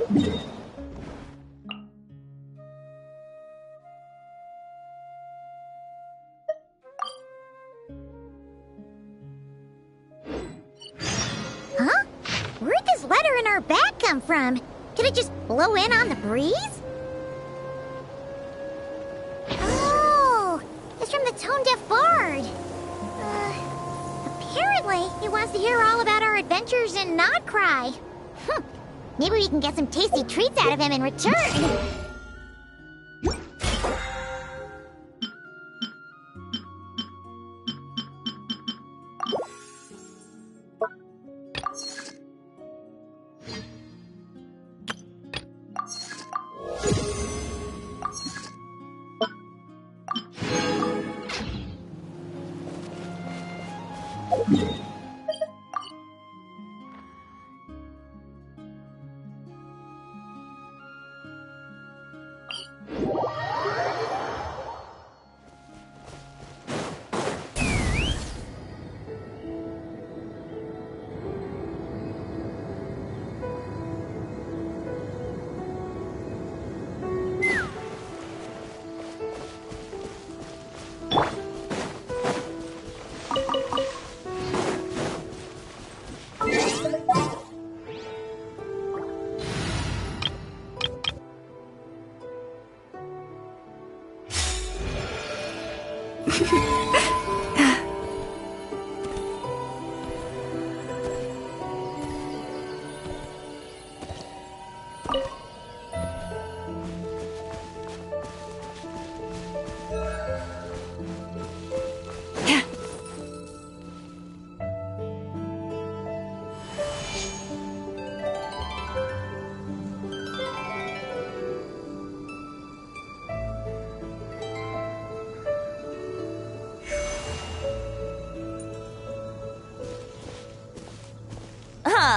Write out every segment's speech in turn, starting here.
Huh? Where'd this letter in our bag come from? Did it just blow in on the breeze? Oh, it's from the tone-deaf bard. Apparently, he wants to hear all about our adventures in Not Cry. Maybe we can get some tasty treats out of him in return.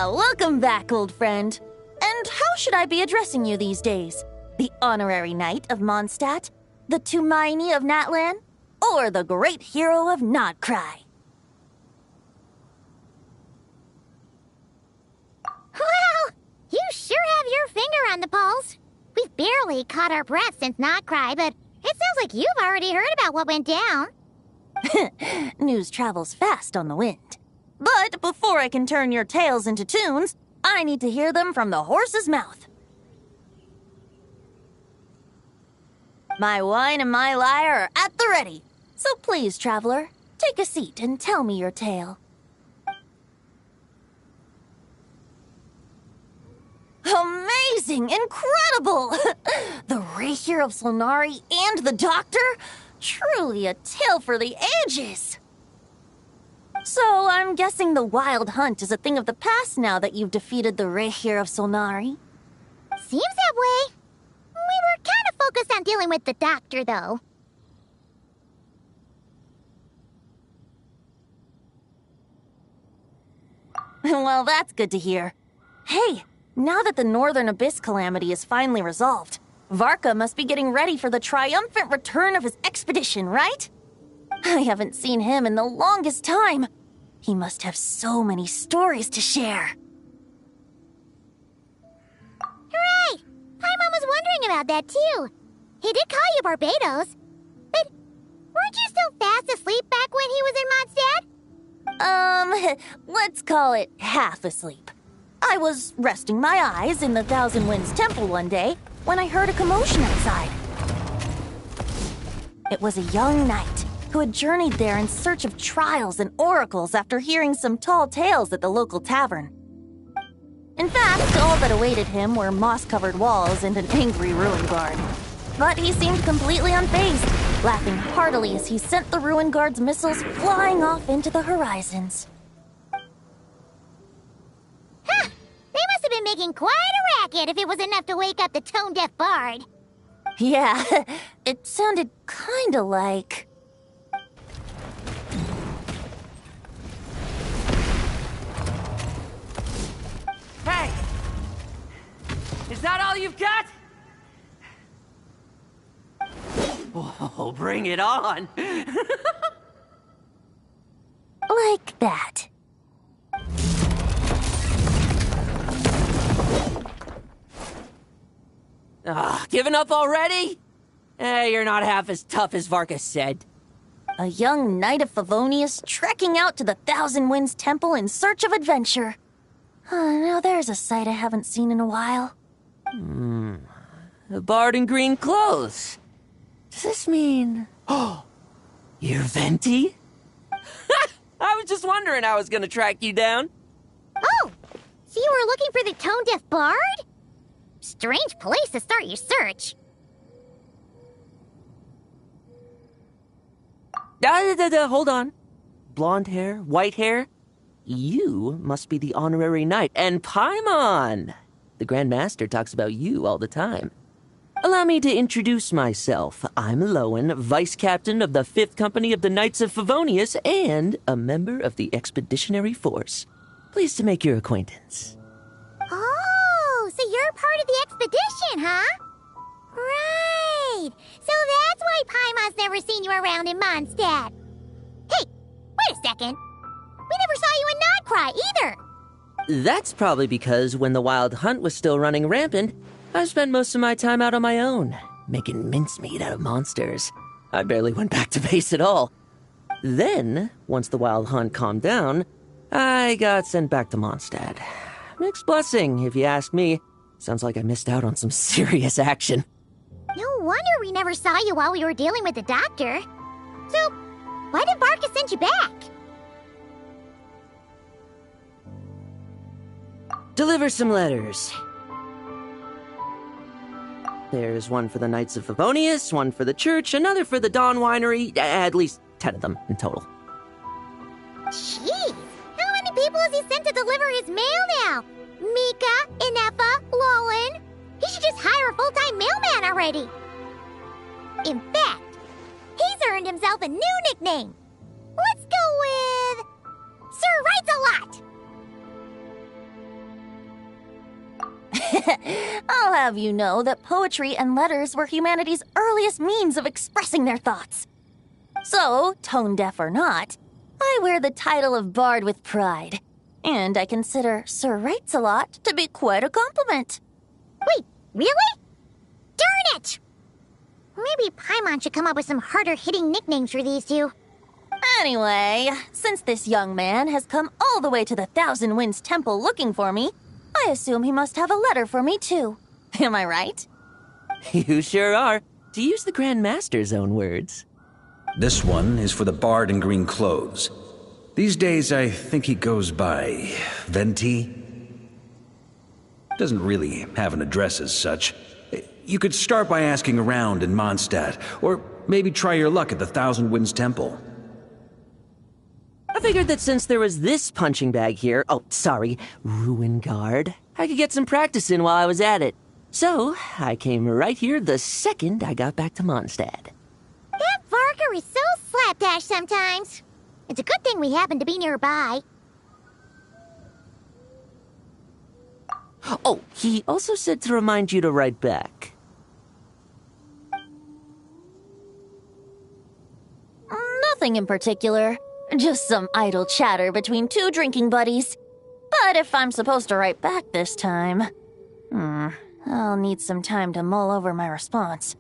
Welcome back, old friend. And how should I be addressing you these days? The honorary knight of Mondstadt? The Tumaini of Natlan? Or the great hero of Notcry? Well, you sure have your finger on the pulse. We've barely caught our breath since Notcry, but it sounds like you've already heard about what went down. News travels fast on the wind. But before I can turn your tales into tunes, I need to hear them from the horse's mouth. My wine and my lyre are at the ready. So please, traveler, take a seat and tell me your tale. Amazing! Incredible! The Rapier of Solnari and the Doctor? Truly a tale for the ages! So, I'm guessing the wild hunt is a thing of the past now that you've defeated the Rapier of Solnari? Seems that way. We were kind of focused on dealing with the Doctor, though. Well, that's good to hear. Hey, now that the Northern Abyss calamity is finally resolved, Varka must be getting ready for the triumphant return of his expedition, right? I haven't seen him in the longest time. He must have so many stories to share. Hooray! Paimon was wondering about that, too. He did call you Barbados. But weren't you still fast asleep back when he was in Mondstadt? Let's call it half asleep. I was resting my eyes in the Thousand Winds Temple one day when I heard a commotion outside. It was a young knight who had journeyed there in search of trials and oracles after hearing some tall tales at the local tavern. In fact, all that awaited him were moss-covered walls and an angry ruin guard. But he seemed completely unfazed, laughing heartily as he sent the ruin guard's missiles flying off into the horizons. Huh! They must have been making quite a racket if it was enough to wake up the tone-deaf bard. Yeah, it sounded kinda like... Hey! Is that all you've got? Oh, bring it on! like that. Giving up already? You're not half as tough as Varka said. A young knight of Favonius trekking out to the Thousand Winds Temple in search of adventure. Now there's a sight I haven't seen in a while. A bard in green clothes. Does this mean... Oh, you're Venti? I was just wondering how I was gonna track you down. Oh, so you were looking for the tone-deaf bard? Strange place to start your search. Hold on. Blonde hair, white hair? You must be the honorary knight, and Paimon! The Grand Master talks about you all the time. Allow me to introduce myself. I'm Lowen, Vice Captain of the 5th Company of the Knights of Favonius, and a member of the Expeditionary Force. Pleased to make your acquaintance. Oh, so you're part of the expedition, huh? Right. So that's why Paimon's never seen you around in Mondstadt. Hey, wait a second. We never saw you in Nodcry either. That's probably because when the Wild Hunt was still running rampant, I spent most of my time out on my own, making mincemeat out of monsters. I barely went back to base at all. Then, once the Wild Hunt calmed down, I got sent back to Mondstadt. Mixed blessing, if you ask me. Sounds like I missed out on some serious action. No wonder we never saw you while we were dealing with the doctor. So, why did Varka send you back? Deliver some letters. There's one for the Knights of Favonius, one for the church, another for the Dawn Winery, at least 10 of them in total. Jeez, how many people has he sent to deliver his mail now? Mika, Inefa, Lowen? He should just hire a full-time mailman already. In fact, he's earned himself a new nickname. Let's go with... Sir Writes-A-Lot. I'll have you know that poetry and letters were humanity's earliest means of expressing their thoughts. So, tone-deaf or not, I wear the title of Bard with pride. And I consider Sir Writes-A-Lot to be quite a compliment. Wait, really? Darn it! Maybe Paimon should come up with some harder-hitting nicknames for these two. Anyway, since this young man has come all the way to the Thousand Winds Temple looking for me, I assume he must have a letter for me too. Am I right? You sure are, to use the Grand Master's own words. This one is for the bard in green clothes. These days, I think he goes by Venti. Doesn't really have an address as such. You could start by asking around in Mondstadt, or maybe try your luck at the Thousand Winds Temple. I figured that since there was this punching bag here, Ruin Guard, I could get some practice in while I was at it. So, I came right here the second I got back to Mondstadt. That Varka is so slapdash sometimes. It's a good thing we happen to be nearby. Oh, he also said to remind you to write back. Nothing in particular. Just some idle chatter between two drinking buddies. But if I'm supposed to write back this time... I'll need some time to mull over my response.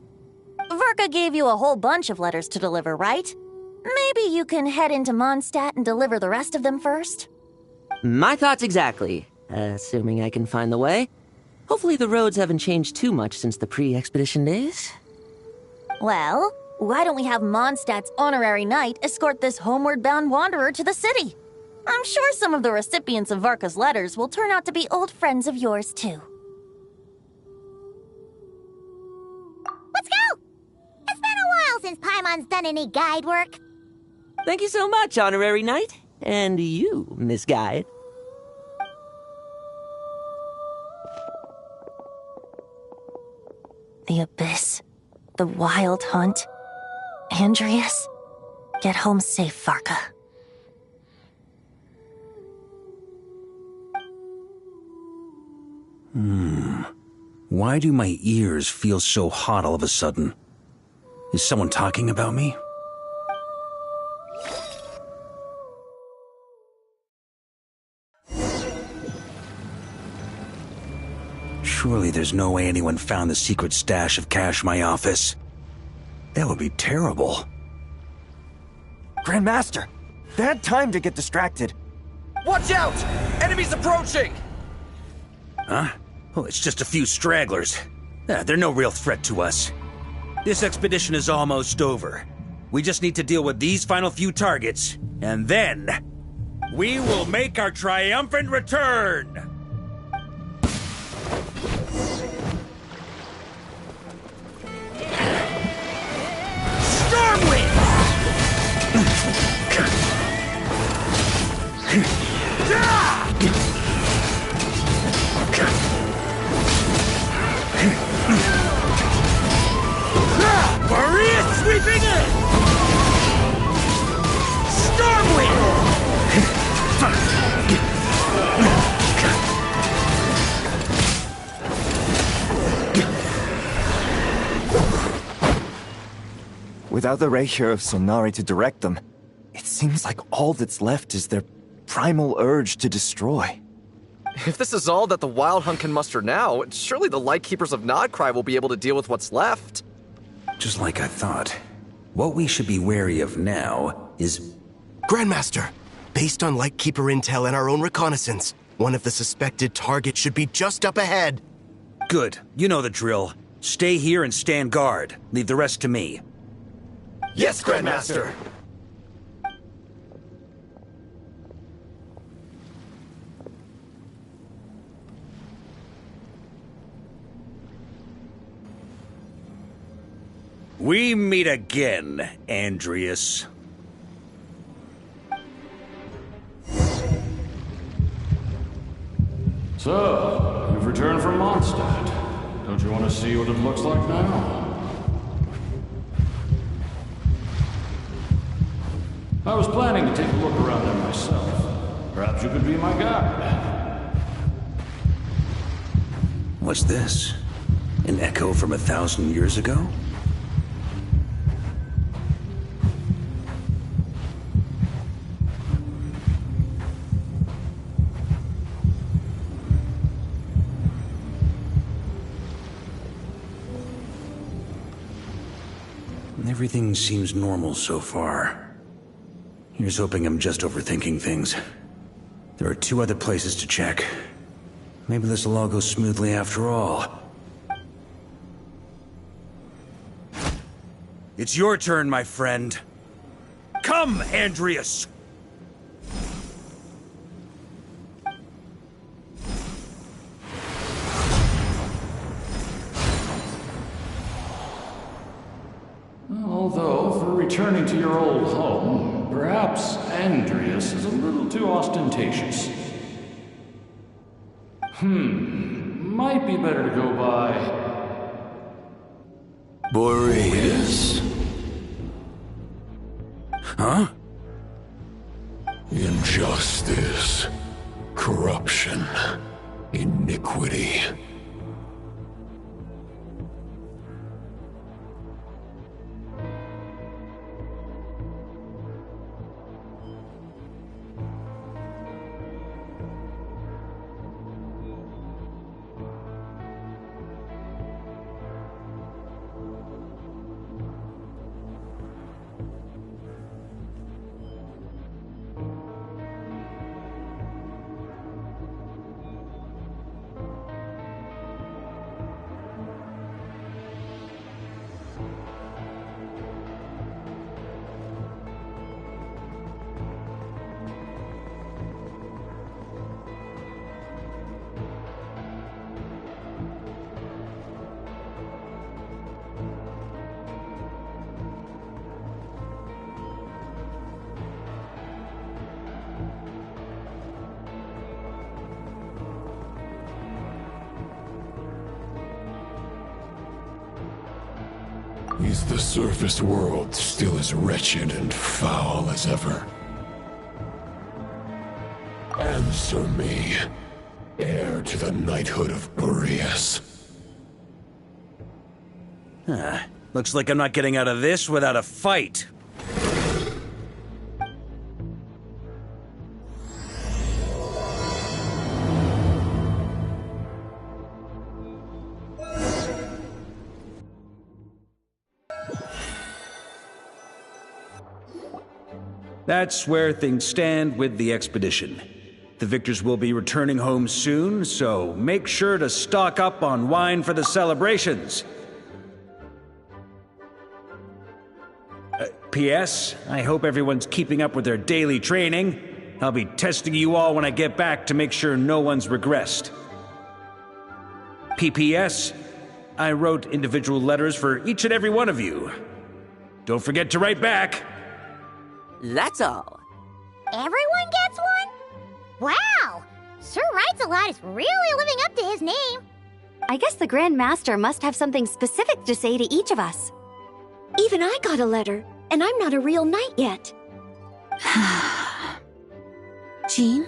Varka gave you a whole bunch of letters to deliver, right? Maybe you can head into Mondstadt and deliver the rest of them first? My thoughts exactly, assuming I can find the way. Hopefully the roads haven't changed too much since the pre-expedition days. Well, why don't we have Mondstadt's honorary knight escort this homeward-bound wanderer to the city? I'm sure some of the recipients of Varka's letters will turn out to be old friends of yours, too. Let's go! It's been a while since Paimon's done any guide work. Thank you so much, honorary knight. And you, Miss Guide. The Abyss. The Wild Hunt. Andreas. Get home safe, Varka. Why do my ears feel so hot all of a sudden? Is someone talking about me? Surely there's no way anyone found the secret stash of cash in my office. That would be terrible. Grandmaster, bad time to get distracted. Watch out! Enemies approaching! Huh? Oh, it's just a few stragglers. They're no real threat to us. This expedition is almost over. We just need to deal with these final few targets, and then we will make our triumphant return! Stormwind! Maria sweeping in! Stormwind! Without the Reikir of Sonari to direct them, it seems like all that's left is their primal urge to destroy. If this is all that the Wild Hunt can muster now, surely the Lightkeepers of Nodcry will be able to deal with what's left. Just like I thought. What we should be wary of now is... Grandmaster, based on Lightkeeper intel and our own reconnaissance, one of the suspected targets should be just up ahead. Good. You know the drill. Stay here and stand guard. Leave the rest to me. Yes, Grandmaster! We meet again, Andreas. So, you've returned from Mondstadt. Don't you want to see what it looks like now? I was planning to take a look around there myself. Perhaps you could be my guide. What's this? An echo from 1,000 years ago? Everything seems normal so far. Here's hoping I'm just overthinking things. There are 2 other places to check. Maybe this will all go smoothly after all. It's your turn, my friend. Come, Andreas! Although, for returning to your old home, perhaps Andreas is a little too ostentatious. Might be better to go by... Boreas. Huh? Injustice. Corruption. Iniquity. Is the surface world still as wretched and foul as ever? Answer me, heir to the knighthood of Boreas. Looks like I'm not getting out of this without a fight. That's where things stand with the expedition. The victors will be returning home soon, so make sure to stock up on wine for the celebrations. P.S. I hope everyone's keeping up with their daily training. I'll be testing you all when I get back to make sure no one's regressed. P.P.S. I wrote individual letters for each and every one of you. Don't forget to write back. That's all. Everyone gets one? Wow! Sir Writes-A-Lot is really living up to his name. I guess the Grand Master must have something specific to say to each of us. Even I got a letter, and I'm not a real knight yet. Jean?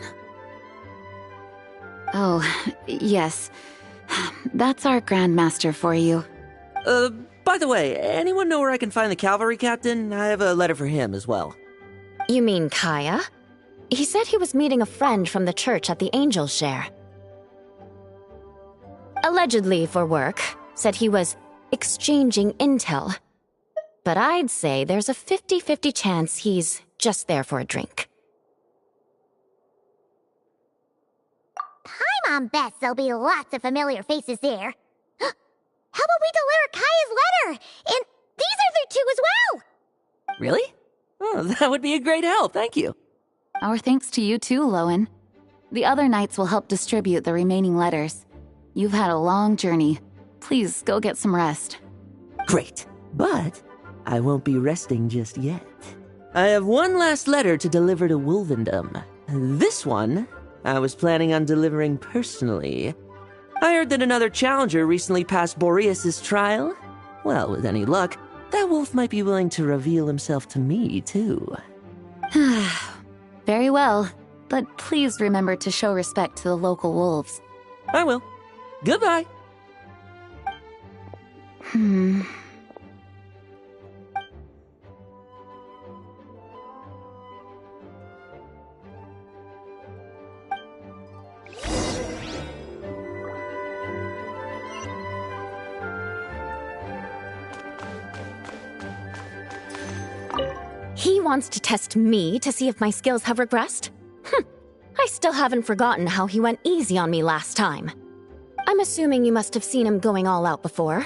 Oh, yes. That's our Grand Master for you. By the way, anyone know where I can find the cavalry captain? I have a letter for him as well. You mean Kaya? He said he was meeting a friend from the church at the Angel Share. Allegedly for work. Said he was exchanging intel. But I'd say there's a 50-50 chance he's just there for a drink. Paimon bets there'll be lots of familiar faces there. How about we deliver Kaya's letter? And these other two as well! Really? Oh, that would be a great help, thank you. Our thanks to you too, Lowen. The other knights will help distribute the remaining letters. You've had a long journey. Please go get some rest. Great, but I won't be resting just yet. I have one last letter to deliver to Wolvendom. This one, I was planning on delivering personally. I heard that another challenger recently passed Boreas' trial. Well, with any luck, that wolf might be willing to reveal himself to me, too. Very well, but please remember to show respect to the local wolves. I will. Goodbye. He wants to test me to see if my skills have regressed? I still haven't forgotten how he went easy on me last time. I'm assuming you must have seen him going all out before.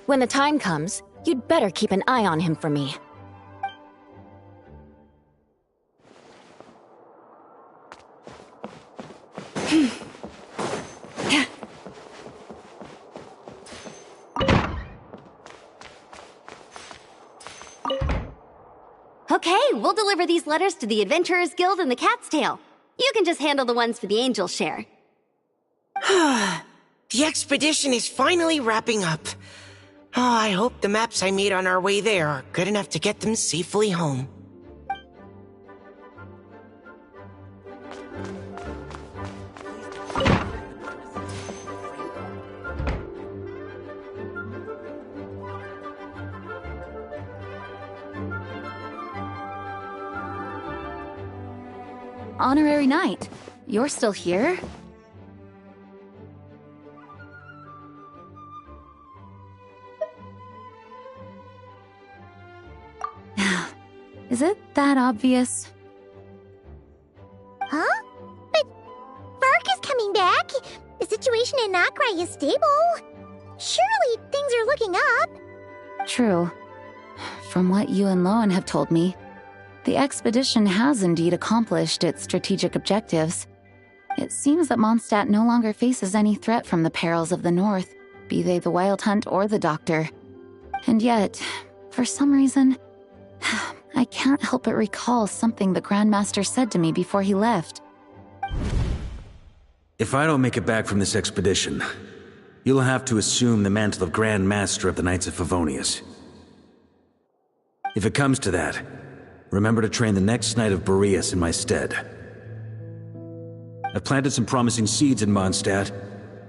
When the time comes, you'd better keep an eye on him for me. Okay, we'll deliver these letters to the Adventurers Guild and the Cat's Tail. You can just handle the ones for the Angel Share. The expedition is finally wrapping up. Oh, I hope the maps I made on our way there are good enough to get them safely home. Honorary Knight, you're still here? Is it that obvious? Huh? But Varka's coming back. The situation in Nokrai is stable. Surely things are looking up. True. From what you and Lowen have told me, the expedition has indeed accomplished its strategic objectives. It seems that Mondstadt no longer faces any threat from the perils of the North, be they the Wild Hunt or the Doctor. And yet, for some reason, I can't help but recall something the Grandmaster said to me before he left. If I don't make it back from this expedition, you'll have to assume the mantle of Grand Master of the Knights of Favonius. If it comes to that, remember to train the next Knight of Boreas in my stead. I've planted some promising seeds in Mondstadt,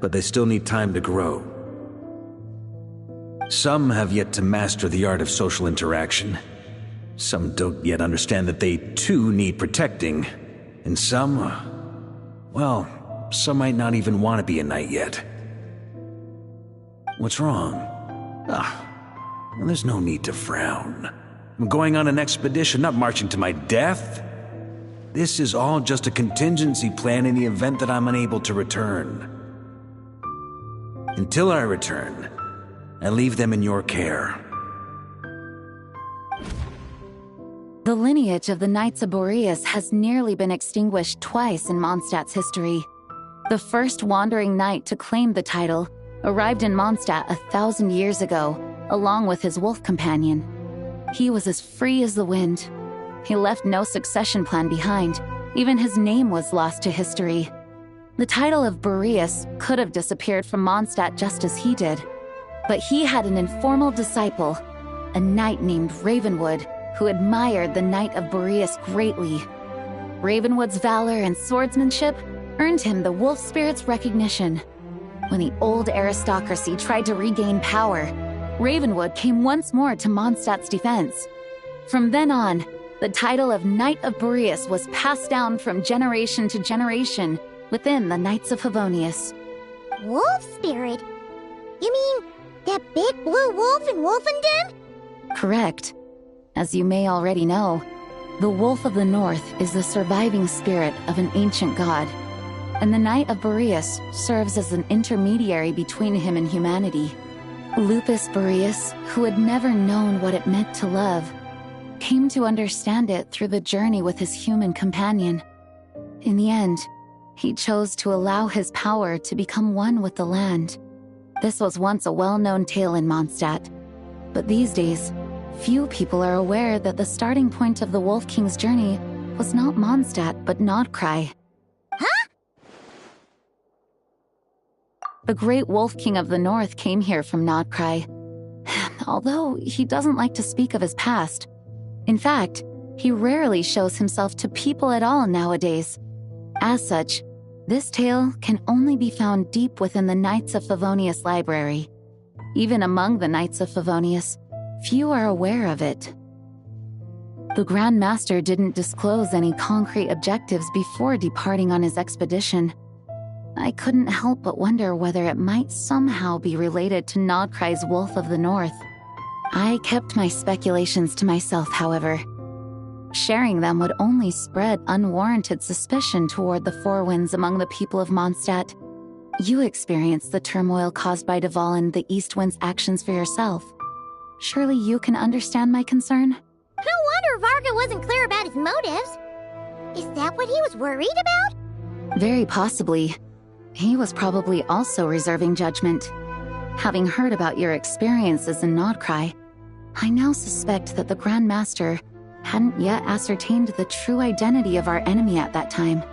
but they still need time to grow. Some have yet to master the art of social interaction. Some don't yet understand that they too need protecting. And some, well, some might not even want to be a knight yet. What's wrong? There's no need to frown. I'm going on an expedition, not marching to my death. This is all just a contingency plan in the event that I'm unable to return. Until I return, I leave them in your care. The lineage of the Knights of Boreas has nearly been extinguished twice in Mondstadt's history. The first wandering knight to claim the title arrived in Mondstadt 1,000 years ago, along with his wolf companion. He was as free as the wind. He left no succession plan behind. Even his name was lost to history. The title of Boreas could have disappeared from Mondstadt just as he did. But he had an informal disciple, a knight named Ravenwood, who admired the Knight of Boreas greatly. Ravenwood's valor and swordsmanship earned him the wolf spirit's recognition. When the old aristocracy tried to regain power, Ravenwood came once more to Mondstadt's defense. From then on, the title of Knight of Boreas was passed down from generation to generation within the Knights of Favonius. Wolf spirit? You mean that big blue wolf in Wolfenden? Correct. As you may already know, the Wolf of the North is the surviving spirit of an ancient god, and the Knight of Boreas serves as an intermediary between him and humanity. Lupus Boreas, who had never known what it meant to love, came to understand it through the journey with his human companion. In the end, he chose to allow his power to become one with the land. This was once a well-known tale in Mondstadt, but these days, few people are aware that the starting point of the Wolf King's journey was not Mondstadt, but Nodcry. Huh? The great Wolf King of the North came here from Nodcry, although he doesn't like to speak of his past. In fact, he rarely shows himself to people at all nowadays. As such, this tale can only be found deep within the Knights of Favonius library. Even among the Knights of Favonius, few are aware of it. The Grand Master didn't disclose any concrete objectives before departing on his expedition. I couldn't help but wonder whether it might somehow be related to Nodcry's Wolf of the North. I kept my speculations to myself, however. Sharing them would only spread unwarranted suspicion toward the Four Winds among the people of Mondstadt. You experienced the turmoil caused by Duval and the East Wind's actions for yourself. Surely you can understand my concern? No wonder Varka wasn't clear about his motives. Is that what he was worried about? Very possibly. He was probably also reserving judgment. Having heard about your experiences in Nodcry, I now suspect that the Grand Master hadn't yet ascertained the true identity of our enemy at that time.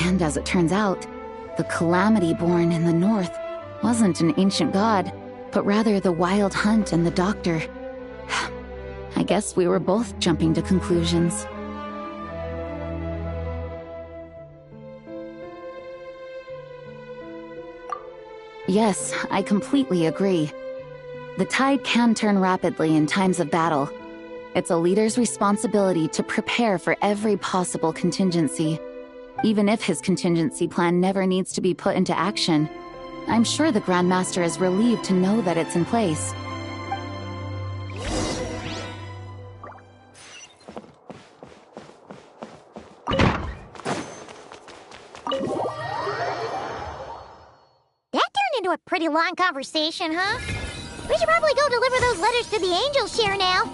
And as it turns out, the Calamity born in the north wasn't an ancient god, but rather the Wild Hunt and the Doctor. I guess we were both jumping to conclusions. Yes, I completely agree. The tide can turn rapidly in times of battle. It's a leader's responsibility to prepare for every possible contingency. Even if his contingency plan never needs to be put into action, I'm sure the Grand Master is relieved to know that it's in place. That turned into a pretty long conversation, huh? We should probably go deliver those letters to the Angel's Share now.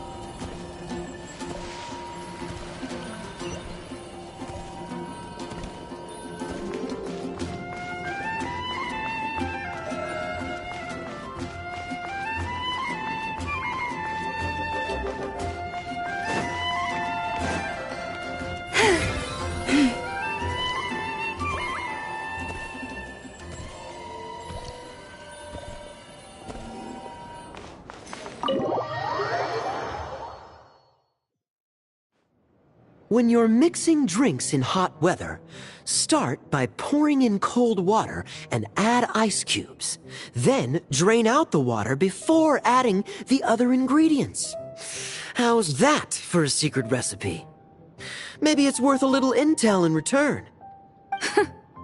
When you're mixing drinks in hot weather, start by pouring in cold water and add ice cubes. Then drain out the water before adding the other ingredients. How's that for a secret recipe? Maybe it's worth a little intel in return.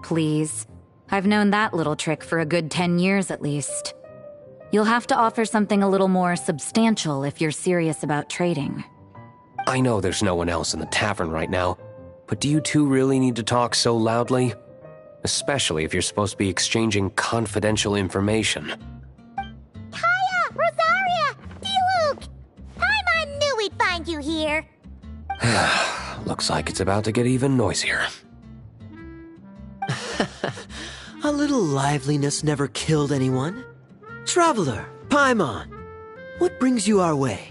Please. I've known that little trick for a good 10 years at least. You'll have to offer something a little more substantial if you're serious about trading. I know there's no one else in the tavern right now, but do you two really need to talk so loudly? Especially if you're supposed to be exchanging confidential information. Hiya! Rosaria! D-Luke! Paimon knew we'd find you here! Looks like it's about to get even noisier. A little liveliness never killed anyone. Traveler, Paimon, what brings you our way?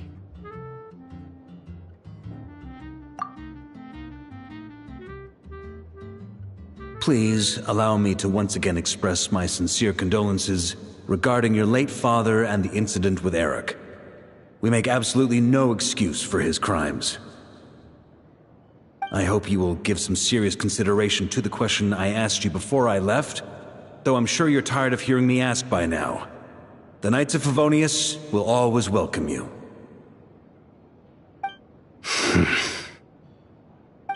Please allow me to once again express my sincere condolences regarding your late father and the incident with Eric. We make absolutely no excuse for his crimes. I hope you will give some serious consideration to the question I asked you before I left, though I'm sure you're tired of hearing me ask by now. The Knights of Favonius will always welcome you.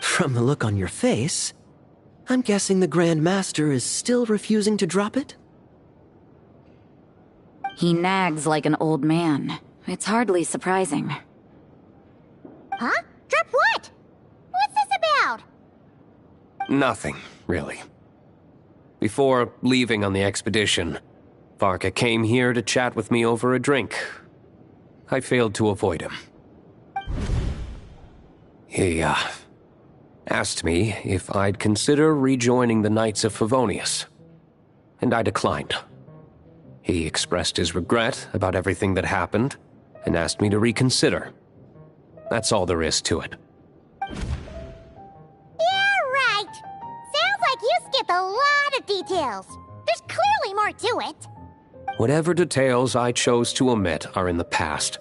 From the look on your face, I'm guessing the Grand Master is still refusing to drop it? He nags like an old man. It's hardly surprising. Huh? Drop what? What's this about? Nothing, really. Before leaving on the expedition, Varka came here to chat with me over a drink. I failed to avoid him. He, asked me if I'd consider rejoining the Knights of Favonius, and I declined. He expressed his regret about everything that happened, and asked me to reconsider. That's all there is to it. Yeah, right! Sounds like you skipped a lot of details. There's clearly more to it. Whatever details I chose to omit are in the past.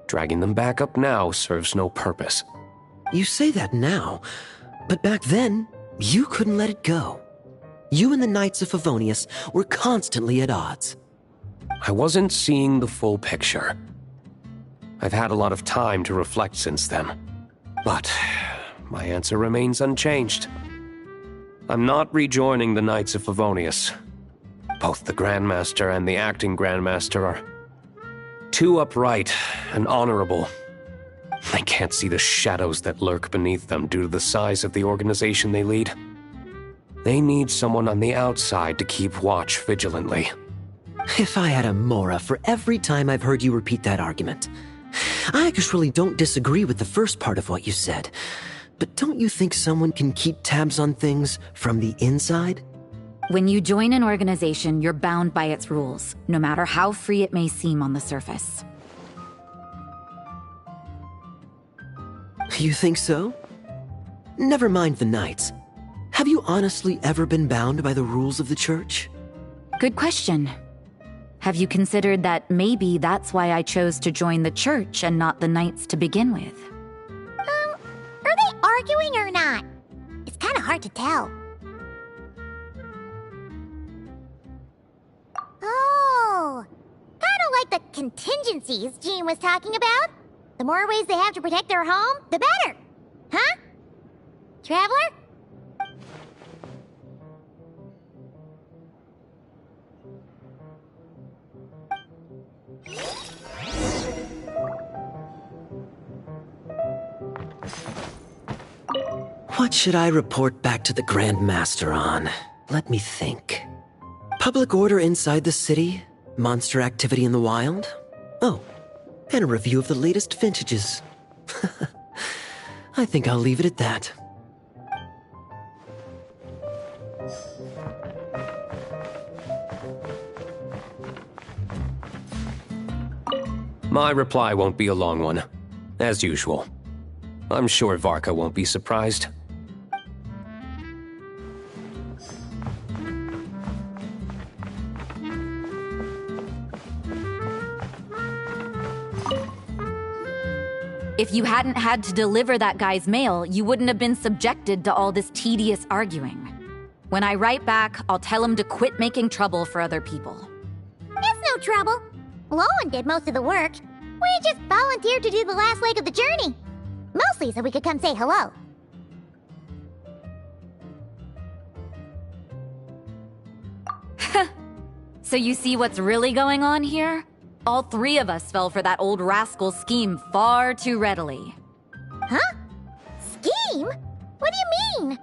Dragging them back up now serves no purpose. You say that now, but back then, you couldn't let it go. You and the Knights of Favonius were constantly at odds. I wasn't seeing the full picture. I've had a lot of time to reflect since then. But my answer remains unchanged. I'm not rejoining the Knights of Favonius. Both the Grandmaster and the acting Grandmaster are too upright and honorable. I can't see the shadows that lurk beneath them due to the size of the organization they lead. They need someone on the outside to keep watch vigilantly. If I had a Mora for every time I've heard you repeat that argument. I actually don't disagree with the first part of what you said, but don't you think someone can keep tabs on things from the inside? When you join an organization, you're bound by its rules, no matter how free it may seem on the surface. You think so? Never mind the Knights. Have you honestly ever been bound by the rules of the Church? Good question. Have you considered that maybe that's why I chose to join the Church and not the Knights to begin with? Are they arguing or not? It's kind of hard to tell. Oh, kind of like the contingencies Jean was talking about. The more ways they have to protect their home, the better. Huh? Traveler? What should I report back to the Grand Master on? Let me think. Public order inside the city? Monster activity in the wild? Oh, and a review of the latest vintages. I think I'll leave it at that. My reply won't be a long one, as usual. I'm sure Varka won't be surprised. If you hadn't had to deliver that guy's mail, you wouldn't have been subjected to all this tedious arguing. When I write back, I'll tell him to quit making trouble for other people. It's no trouble. Lowen did most of the work. We just volunteered to do the last leg of the journey. Mostly so we could come say hello. So you see what's really going on here? All three of us fell for that old rascal's scheme far too readily. Huh? Huh? Scheme? What do you mean?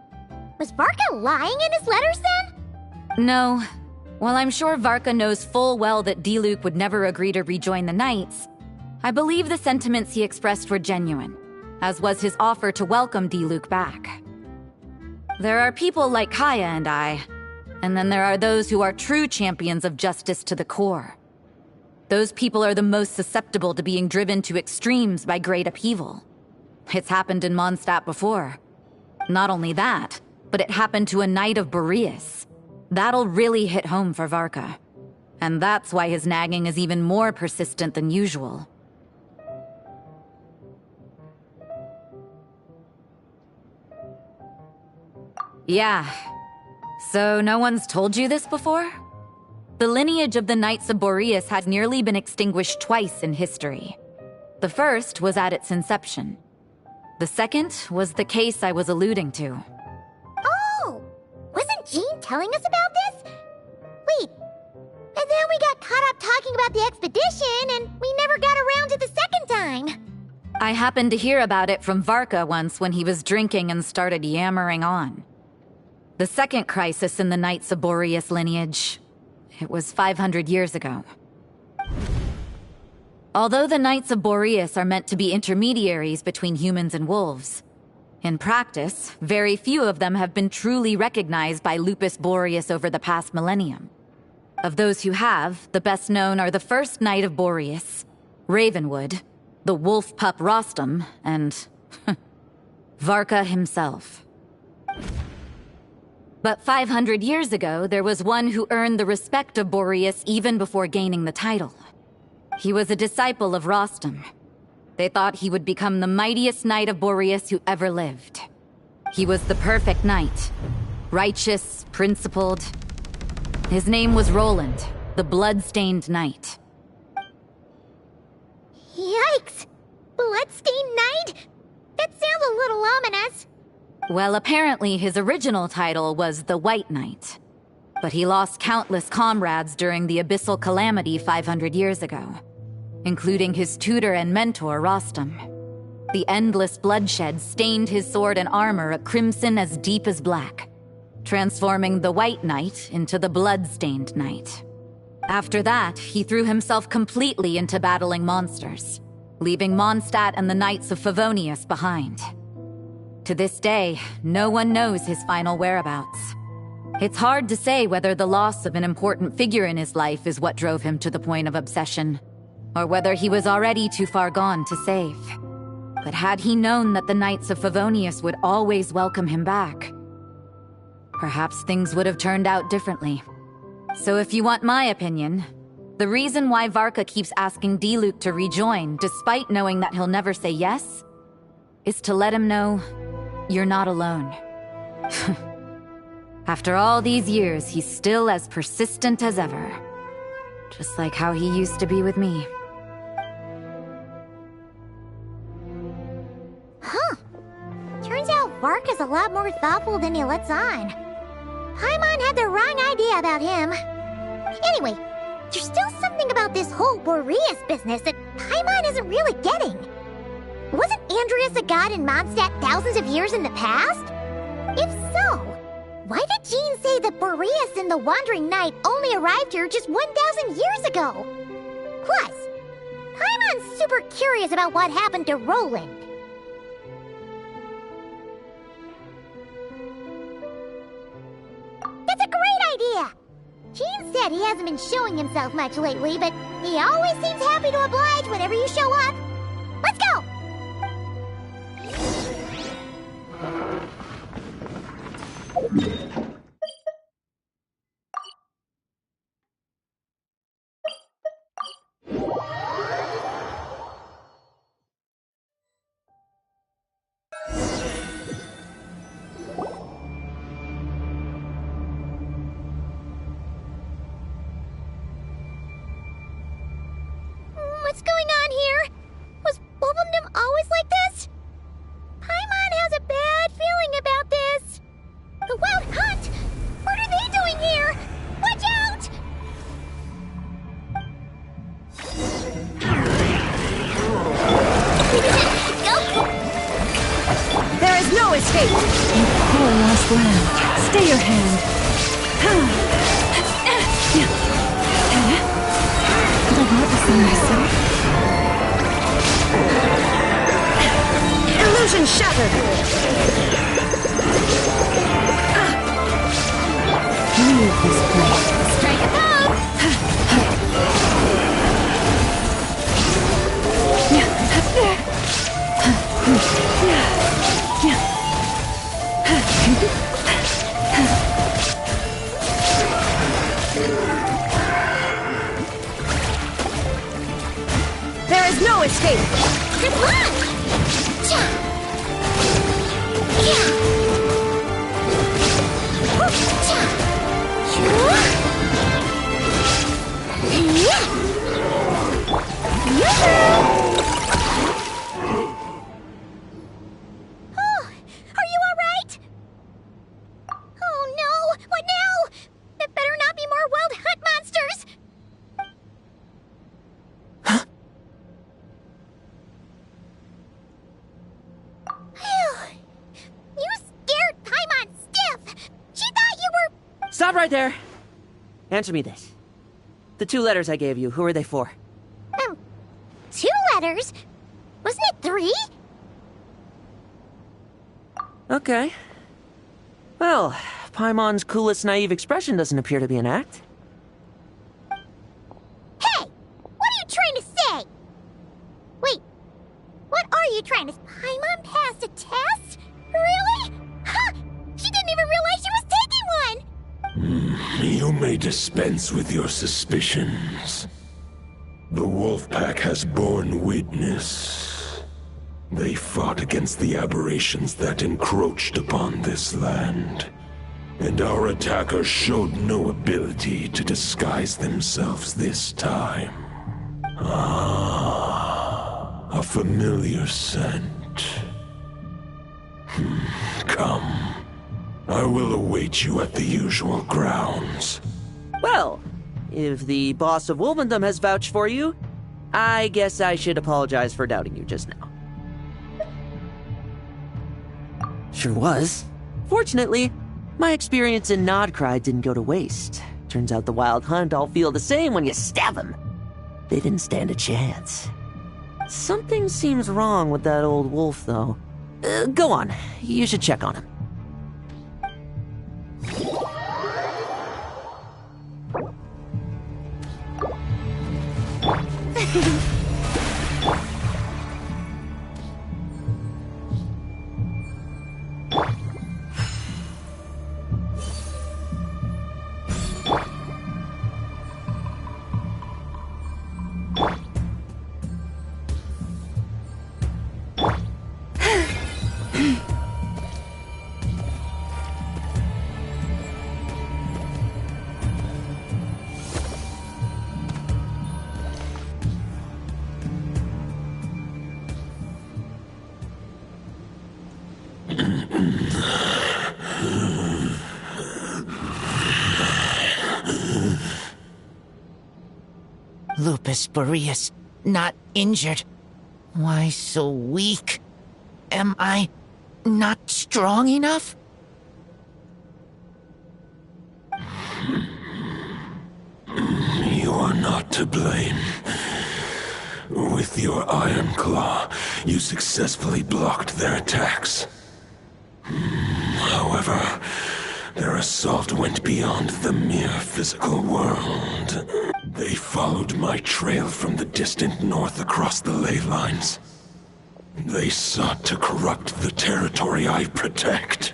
Was Varka lying in his letters then? No. While I'm sure Varka knows full well that Diluc would never agree to rejoin the Knights, I believe the sentiments he expressed were genuine, as was his offer to welcome Diluc back. There are people like Kaya and I, and then there are those who are true champions of justice to the core. Those people are the most susceptible to being driven to extremes by great upheaval. It's happened in Mondstadt before. Not only that, but it happened to a Knight of Boreas. That'll really hit home for Varka. And that's why his nagging is even more persistent than usual. Yeah. So no one's told you this before? The lineage of the Knights of Boreas has nearly been extinguished twice in history. The first was at its inception. The second was the case I was alluding to. Oh! Wasn't Jean telling us about this? Wait, and then we got caught up talking about the expedition, and we never got around to the second time. I happened to hear about it from Varka once when he was drinking and started yammering on. The second crisis in the Knights of Boreas lineage. It was 500 years ago. Although the Knights of Boreas are meant to be intermediaries between humans and wolves, in practice, very few of them have been truly recognized by Lupus Boreas over the past millennium. Of those who have, the best known are the first Knight of Boreas, Ravenwood, the wolf pup Rostam, and Varka himself. But 500 years ago, there was one who earned the respect of Boreas even before gaining the title. He was a disciple of Rostam. They thought he would become the mightiest Knight of Boreas who ever lived. He was the perfect knight. Righteous, principled. His name was Roland, the blood-stained knight. Yikes! Bloodstained Knight? That sounds a little ominous. Well, apparently his original title was the White Knight. But he lost countless comrades during the Abyssal Calamity 500 years ago, including his tutor and mentor, Rostam. The endless bloodshed stained his sword and armor a crimson as deep as black, transforming the White Knight into the Blood-Stained Knight. After that, he threw himself completely into battling monsters, leaving Mondstadt and the Knights of Favonius behind. To this day, no one knows his final whereabouts. It's hard to say whether the loss of an important figure in his life is what drove him to the point of obsession, or whether he was already too far gone to save. But had he known that the Knights of Favonius would always welcome him back, perhaps things would have turned out differently. So if you want my opinion, the reason why Varka keeps asking Diluc to rejoin, despite knowing that he'll never say yes, is to let him know you're not alone. After all these years, he's still as persistent as ever. Just like how he used to be with me. Huh. Turns out Varka's a lot more thoughtful than he lets on. Paimon had the wrong idea about him. Anyway, there's still something about this whole Boreas business that Paimon isn't really getting. Wasn't Andreas a god in Mondstadt thousands of years in the past? If so, why did Jean say that Boreas and the Wandering Knight only arrived here just 1,000 years ago? Plus, Paimon's super curious about what happened to Roland. That's a great idea! Jean said he hasn't been showing himself much lately, but he always seems happy to oblige whenever you show up. Let's go! What's going on here? Was Wolfendom always like this? Paimon has a bad feeling about this. The Wild Hunt? What are they doing here? Watch out! Go! escape! You poor lost lamb. Stay your hand. Did I not defend myself? Illusion shattered! Leave this place. Strike a pose! There is no escape! Good luck! Are you alright? Oh no! What now? There better not be more wild hunt monsters! You scared Paimon stiff! She thought you were... Stop right there! Answer me this. The 2 letters I gave you, who are they for? 2 letters? Wasn't it 3? Okay. Well, Paimon's coolest naive expression doesn't appear to be an act. Hey! What are you trying to say? Wait, what are you trying to... Paimon passed a test? Really? Huh! She didn't even realize she was taking one! You may dispense with your suspicions. The Wolfpack has borne witness. They fought against the aberrations that encroached upon this land. And our attackers showed no ability to disguise themselves this time. Ah, a familiar scent. Come. I will await you at the usual grounds. Well, if the boss of Wolvendom has vouched for you, I guess I should apologize for doubting you just now. Sure was. Fortunately, my experience in Nodcry didn't go to waste. Turns out the Wild Hunt all feel the same when you stab them. They didn't stand a chance. Something seems wrong with that old wolf, though. Go on. You should check on him. Lupus Boreas, not injured. Why so weak? Am I not strong enough? You are not to blame. With your Iron Claw, you successfully blocked their attacks. However, their assault went beyond the mere physical world. They followed my trail from the distant north across the ley lines. They sought to corrupt the territory I protect.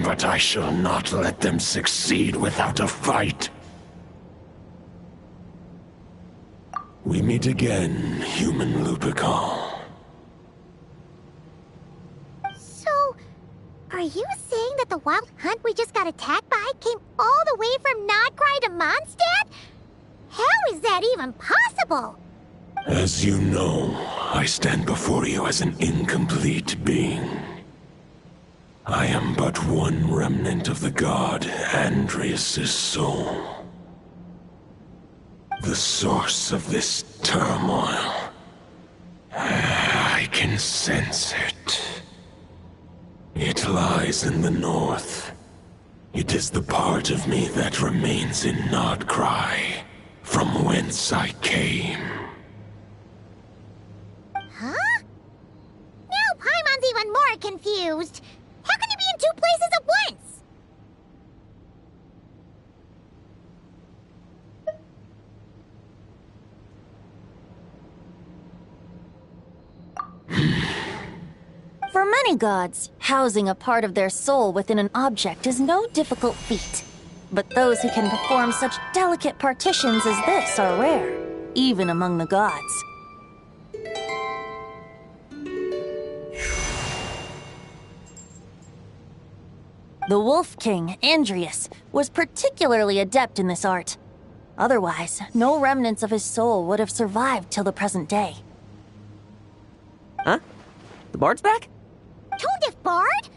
But I shall not let them succeed without a fight. We meet again, human Lupical. So, are you saying that the Wild Hunt we just got attacked by came all the way from Nodcry to Mondstadt? How is that even possible? As you know, I stand before you as an incomplete being. I am but one remnant of the god Andrias' soul. The source of this turmoil. I can can sense it. It lies in the north. It is the part of me that remains in Nodcry, from whence I came. Huh? Now Paimon's even more confused. How can you be in two places at once? For many gods, housing a part of their soul within an object is no difficult feat. But those who can perform such delicate partitions as this are rare, even among the gods. The Wolf King, Andrius, was particularly adept in this art. Otherwise, no remnants of his soul would have survived till the present day. Huh? The bard's back? Toadif Bard?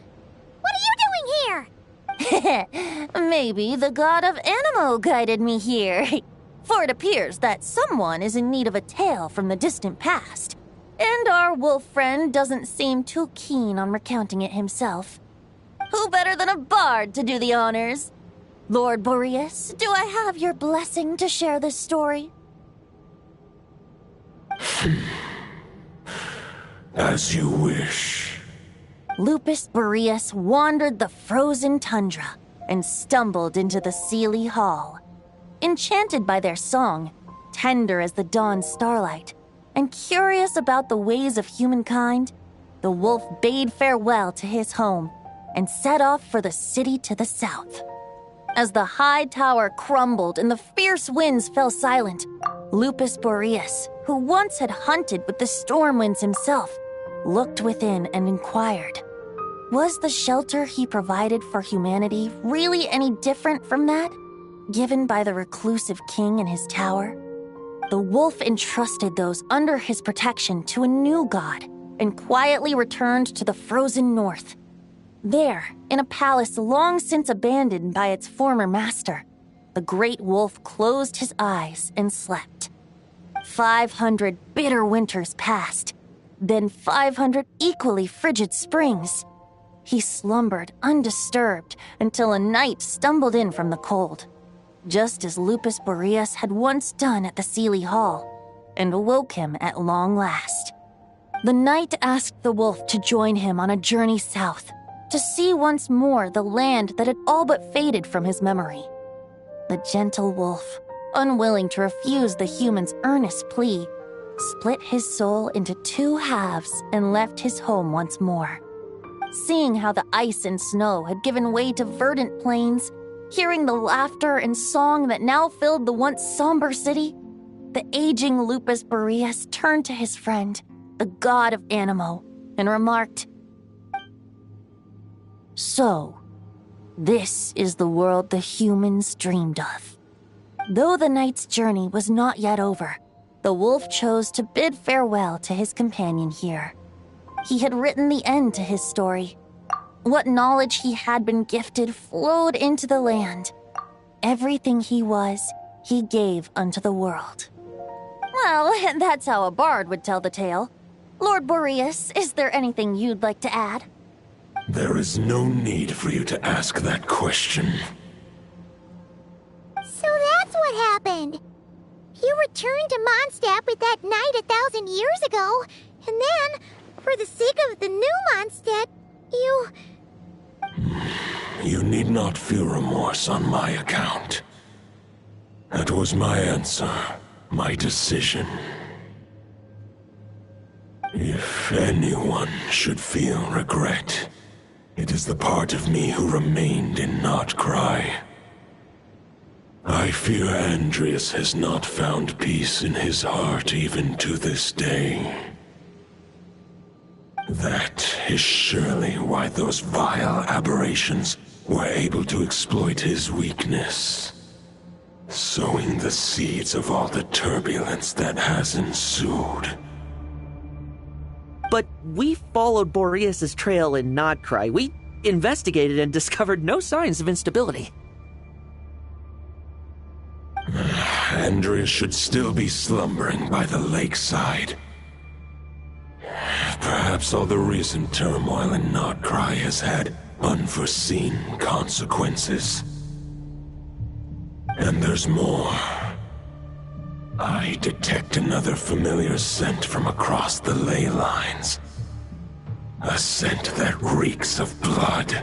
What are you doing here? Maybe the god of Animo guided me here. For it appears that someone is in need of a tale from the distant past. And our wolf friend doesn't seem too keen on recounting it himself. Who better than a bard to do the honors? Lord Boreas, do I have your blessing to share this story? As you wish. Lupus Boreas wandered the frozen tundra and stumbled into the Seelie Hall. Enchanted by their song, tender as the dawn starlight, and curious about the ways of humankind, the wolf bade farewell to his home and set off for the city to the south. As the high tower crumbled and the fierce winds fell silent, Lupus Boreas, who once had hunted with the storm winds himself, looked within and inquired, was the shelter he provided for humanity really any different from that given by the reclusive king in his tower? The wolf entrusted those under his protection to a new god and quietly returned to the frozen north. There, in a palace long since abandoned by its former master, the great wolf closed his eyes and slept. 500 bitter winters passed, then 500 equally frigid springs. He slumbered undisturbed until a night stumbled in from the cold, just as Lupus Boreas had once done at the Seelie Hall, and awoke him at long last. The night asked the wolf to join him on a journey south, to see once more the land that had all but faded from his memory. The gentle wolf, unwilling to refuse the human's earnest plea, split his soul into two halves and left his home once more. Seeing how the ice and snow had given way to verdant plains, hearing the laughter and song that now filled the once somber city, the aging Lupus Boreas turned to his friend, the god of Animo, and remarked, "So, this is the world the humans dreamed of." Though the night's journey was not yet over, the wolf chose to bid farewell to his companion here. He had written the end to his story. What knowledge he had been gifted flowed into the land. Everything he was, he gave unto the world. Well, that's how a bard would tell the tale. Lord Boreas, is there anything you'd like to add? There is no need for you to ask that question. So that's what happened. You returned to Mondstadt with that knight 1,000 years ago, and then, for the sake of the new Mondstadt, you... You need not feel remorse on my account. That was my answer, my decision. If anyone should feel regret, it is the part of me who remained in Notcry. I fear Andrius has not found peace in his heart even to this day. That is surely why those vile aberrations were able to exploit his weakness, sowing the seeds of all the turbulence that has ensued. But we followed Boreas' trail in Nodcry. We investigated and discovered no signs of instability. Andrius should still be slumbering by the lakeside. Perhaps Perhaps all the recent turmoil in Notcry has had unforeseen consequences. And there's more. I detect another familiar scent from across the ley lines. A scent that reeks of blood.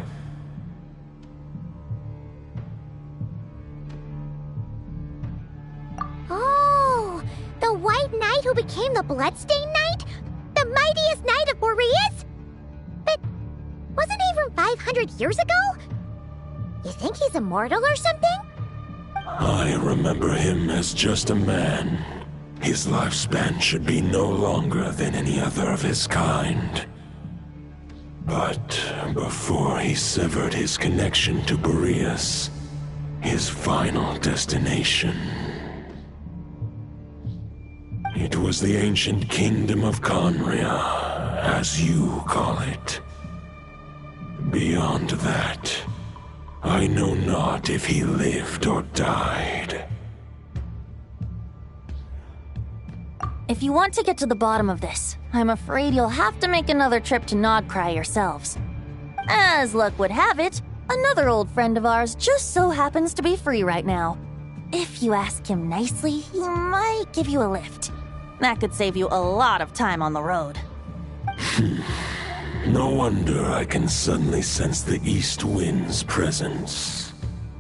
Oh, the White Knight who became the Bloodstained Knight? The mightiest knight of Boreas? But wasn't he from 500 years ago? You think he's immortal or something? I remember him as just a man. His lifespan should be no longer than any other of his kind. But before he severed his connection to Boreas, his final destination, it was the ancient kingdom of Conria, as you call it. Beyond that, I know not if he lived or died. If you want to get to the bottom of this, I'm afraid you'll have to make another trip to Nodcry yourselves. As luck would have it, another old friend of ours just so happens to be free right now. If you ask him nicely, he might give you a lift. That could save you a lot of time on the road. No wonder I can suddenly sense the East Wind's presence.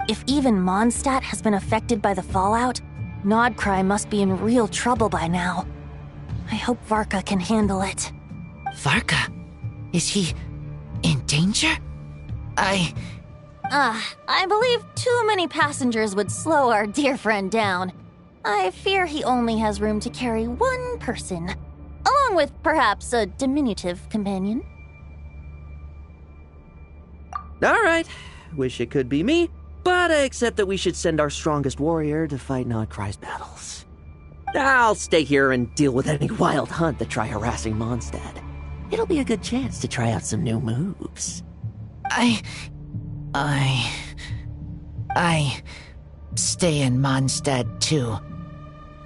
If even Mondstadt has been affected by the fallout, Nodcry must be in real trouble by now. I hope Varka can handle it. Varka? Is he in danger? I believe too many passengers would slow our dear friend down. I fear he only has room to carry one person, along with perhaps a diminutive companion. Alright, wish it could be me, but I accept that we should send our strongest warrior to fight Nodcry's battles. I'll stay here and deal with any wild hunt that try harassing Mondstadt. It'll be a good chance to try out some new moves. I stay in Mondstadt too.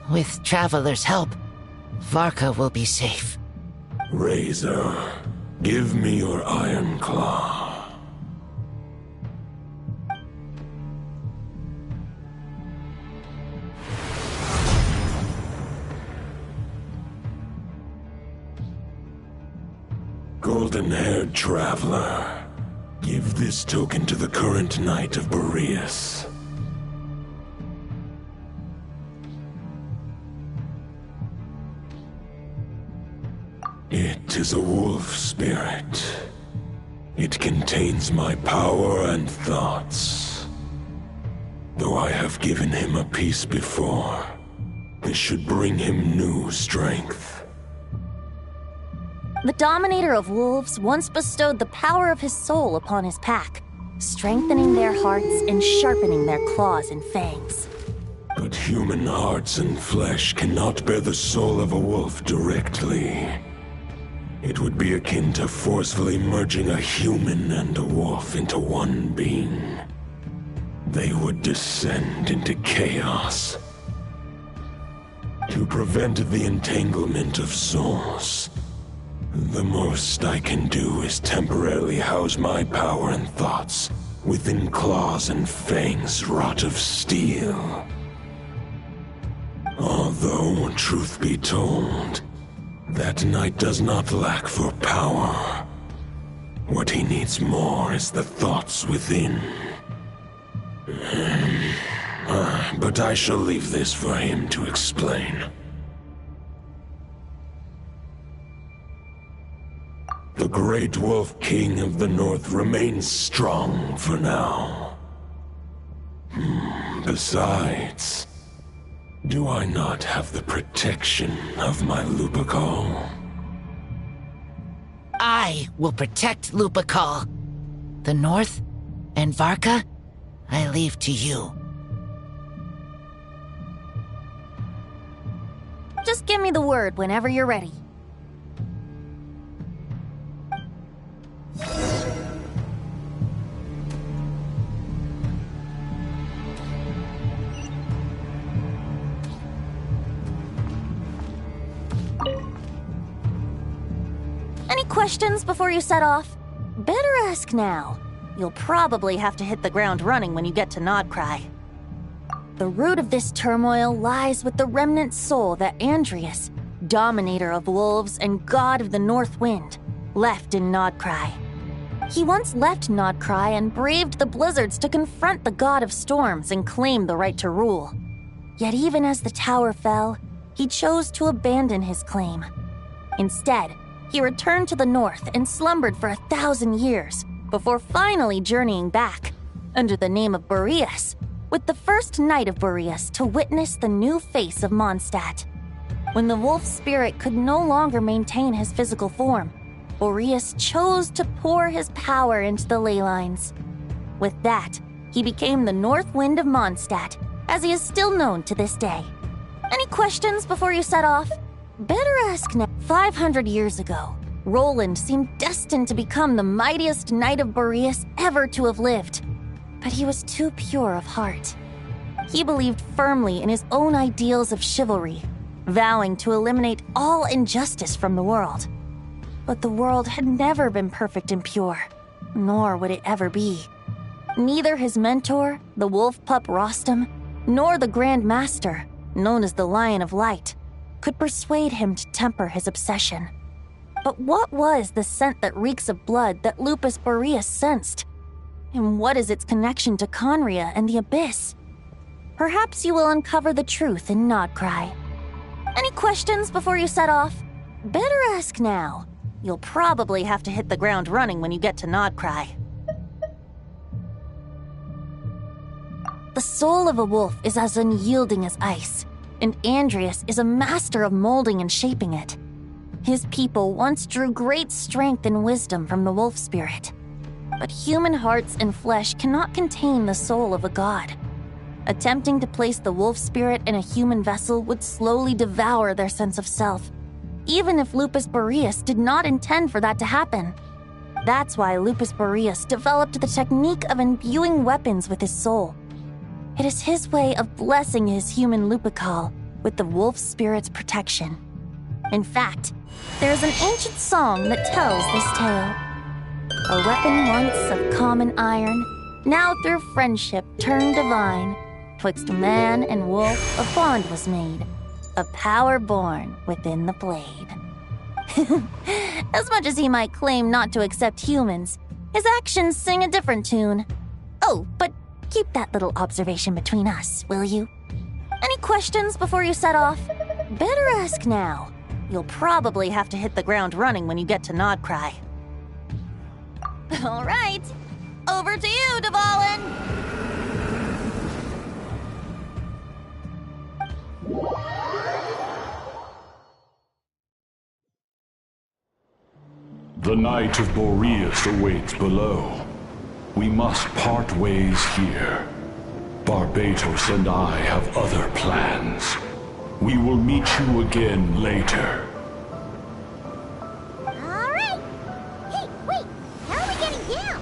With Traveler's help, Varka will be safe. Razor, give me your iron claw. Golden-haired traveler, give this token to the current knight of Boreas. It is a wolf spirit. It contains my power and thoughts. Though I have given him a piece before, this should bring him new strength. The Dominator of Wolves once bestowed the power of his soul upon his pack, strengthening their hearts and sharpening their claws and fangs. But human hearts and flesh cannot bear the soul of a wolf directly. It would be akin to forcefully merging a human and a wolf into one being. They would descend into chaos. To prevent the entanglement of souls, the most I can do is temporarily house my power and thoughts within claws and fangs wrought of steel. Although, truth be told, that knight does not lack for power. What he needs more is the thoughts within. But I shall leave this for him to explain. The Great Wolf King of the North remains strong for now. Besides, do I not have the protection of my Lupacol? I will protect Lupacol. The North and Varka, I leave to you. Just give me the word whenever you're ready. Any questions before you set off? Better ask now. You'll probably have to hit the ground running when you get to Nodcry. The root of this turmoil lies with the remnant soul that Andrius, dominator of wolves and god of the North Wind, left in Nodcry. He once left Nodcry and braved the blizzards to confront the god of storms and claim the right to rule. Yet even as the tower fell, he chose to abandon his claim. Instead, he returned to the north and slumbered for 1,000 years before finally journeying back, under the name of Boreas, with the first knight of Boreas to witness the new face of Mondstadt. When the wolf spirit could no longer maintain his physical form, Boreas chose to pour his power into the ley lines. With that, he became the North Wind of Mondstadt, as he is still known to this day. Any questions before you set off? Better ask now. 500 years ago, Roland seemed destined to become the mightiest knight of Boreas ever to have lived. But he was too pure of heart. He believed firmly in his own ideals of chivalry, vowing to eliminate all injustice from the world. But the world had never been perfect and pure, nor would it ever be. Neither his mentor, the wolf pup Rostam, nor the Grand Master, known as the Lion of Light, could persuade him to temper his obsession. But what was the scent that reeks of blood that Lupus Boreas sensed? And what is its connection to Conria and the Abyss? Perhaps you will uncover the truth in Nodcry. Any questions before you set off? Better ask now. You'll probably have to hit the ground running when you get to Nodcry. The soul of a wolf is as unyielding as ice, and Andrius is a master of molding and shaping it. His people once drew great strength and wisdom from the wolf spirit. But human hearts and flesh cannot contain the soul of a god. Attempting to place the wolf spirit in a human vessel would slowly devour their sense of self, even if Lupus Boreas did not intend for that to happen. That's why Lupus Boreas developed the technique of imbuing weapons with his soul. It is his way of blessing his human Lupical with the wolf spirit's protection. In fact, there is an ancient song that tells this tale. A weapon once of common iron, now through friendship turned divine. Twixt man and wolf a bond was made, a power born within the blade. As much as he might claim not to accept humans, his actions sing a different tune. Oh, but keep that little observation between us, will you? Any questions before you set off? Better ask now. You'll probably have to hit the ground running when you get to Nodcry. All right, over to you, Dvalin! The Knight of Boreas awaits below. We must part ways here. Barbatos and I have other plans. We will meet you again later. All right. Hey, wait. How are we getting down?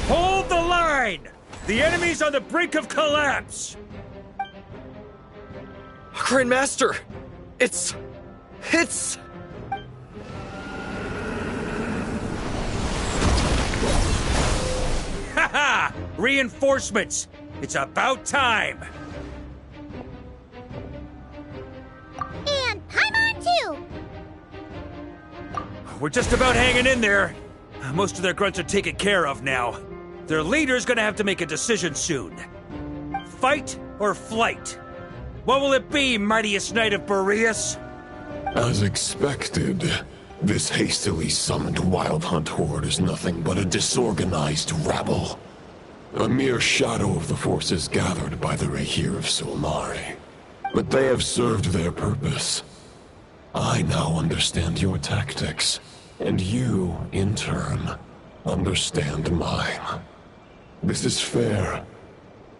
Hold the line! The enemy's on the brink of collapse! Grandmaster! It's... Haha! Reinforcements! It's about time! And Paimon too! We're just about hanging in there. Most of their grunts are taken care of now. Their leader's gonna have to make a decision soon. Fight or flight? What will it be, mightiest knight of Boreas? As expected, this hastily summoned Wild Hunt horde is nothing but a disorganized rabble. A mere shadow of the forces gathered by the Rahir of Solmari. But they have served their purpose. I now understand your tactics, and you, in turn, understand mine. This is fair.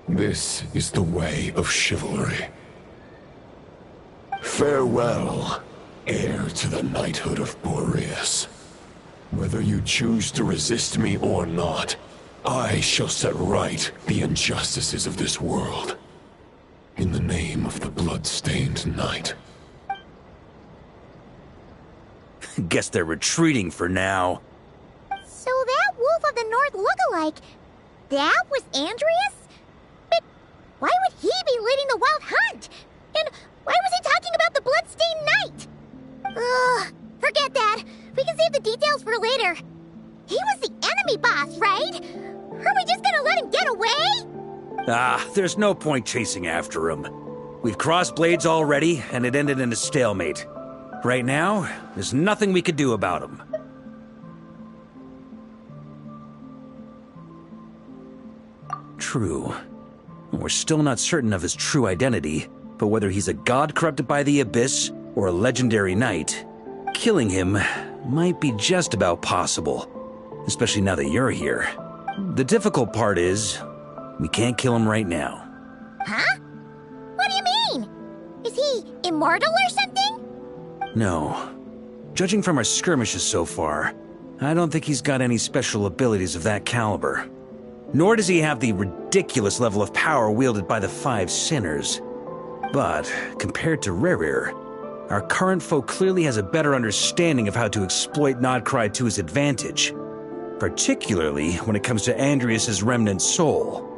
This is the way of chivalry. Farewell, heir to the knighthood of Boreas. Whether you choose to resist me or not, I shall set right the injustices of this world. In the name of the blood-stained knight. Guess they're retreating for now. So that Wolf of the North look-alike, that was Andreas? But why would he be leading the wild hunt? And why was he talking about the bloodstained knight? Ugh, forget that. We can save the details for later. He was the enemy boss, right? Are we just gonna let him get away? There's no point chasing after him. We've crossed blades already, and it ended in a stalemate. Right now, there's nothing we could do about him. True. We're still not certain of his true identity, but whether he's a god corrupted by the Abyss or a legendary knight, killing him might be just about possible, especially now that you're here. The difficult part is, we can't kill him right now. Huh? What do you mean? Is he immortal or something? No. Judging from our skirmishes so far, I don't think he's got any special abilities of that caliber. Nor does he have the ridiculous level of power wielded by the Five Sinners. But, compared to Rerir, our current foe clearly has a better understanding of how to exploit Nodcry to his advantage. Particularly when it comes to Andreas' remnant soul.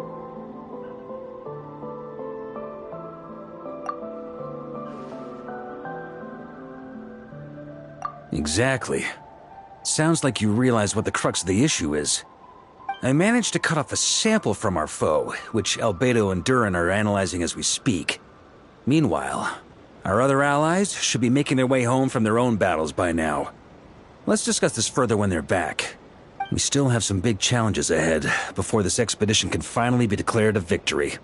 Exactly. Sounds like you realize what the crux of the issue is. I managed to cut off a sample from our foe, which Albedo and Durin are analyzing as we speak. Meanwhile, our other allies should be making their way home from their own battles by now. Let's discuss this further when they're back. We still have some big challenges ahead before this expedition can finally be declared a victory.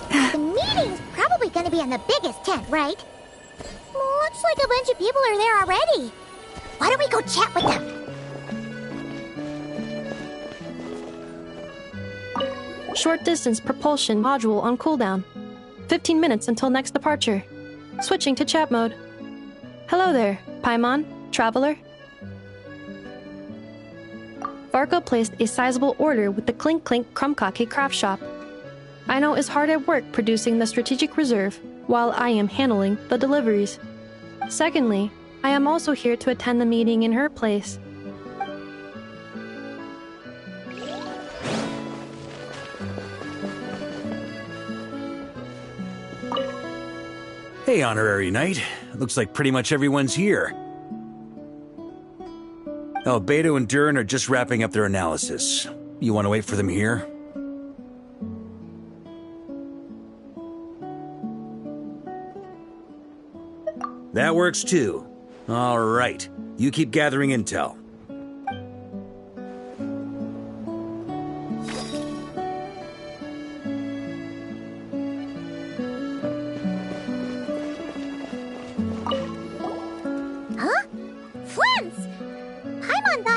The meeting's probably gonna be in the biggest tent, right? Looks like a bunch of people are there already. Why don't we go chat with them? Short distance propulsion module on cooldown. 15 minutes until next departure. Switching to chat mode. Hello there, Paimon, traveler. Varka placed a sizable order with the Clink Clink Krumkake craft shop. Aino is hard at work producing the strategic reserve, while I am handling the deliveries. Secondly, I am also here to attend the meeting in her place. Hey, Honorary Knight. Looks like pretty much everyone's here. Albedo and Durin are just wrapping up their analysis. You want to wait for them here? That works too. All right. You keep gathering intel.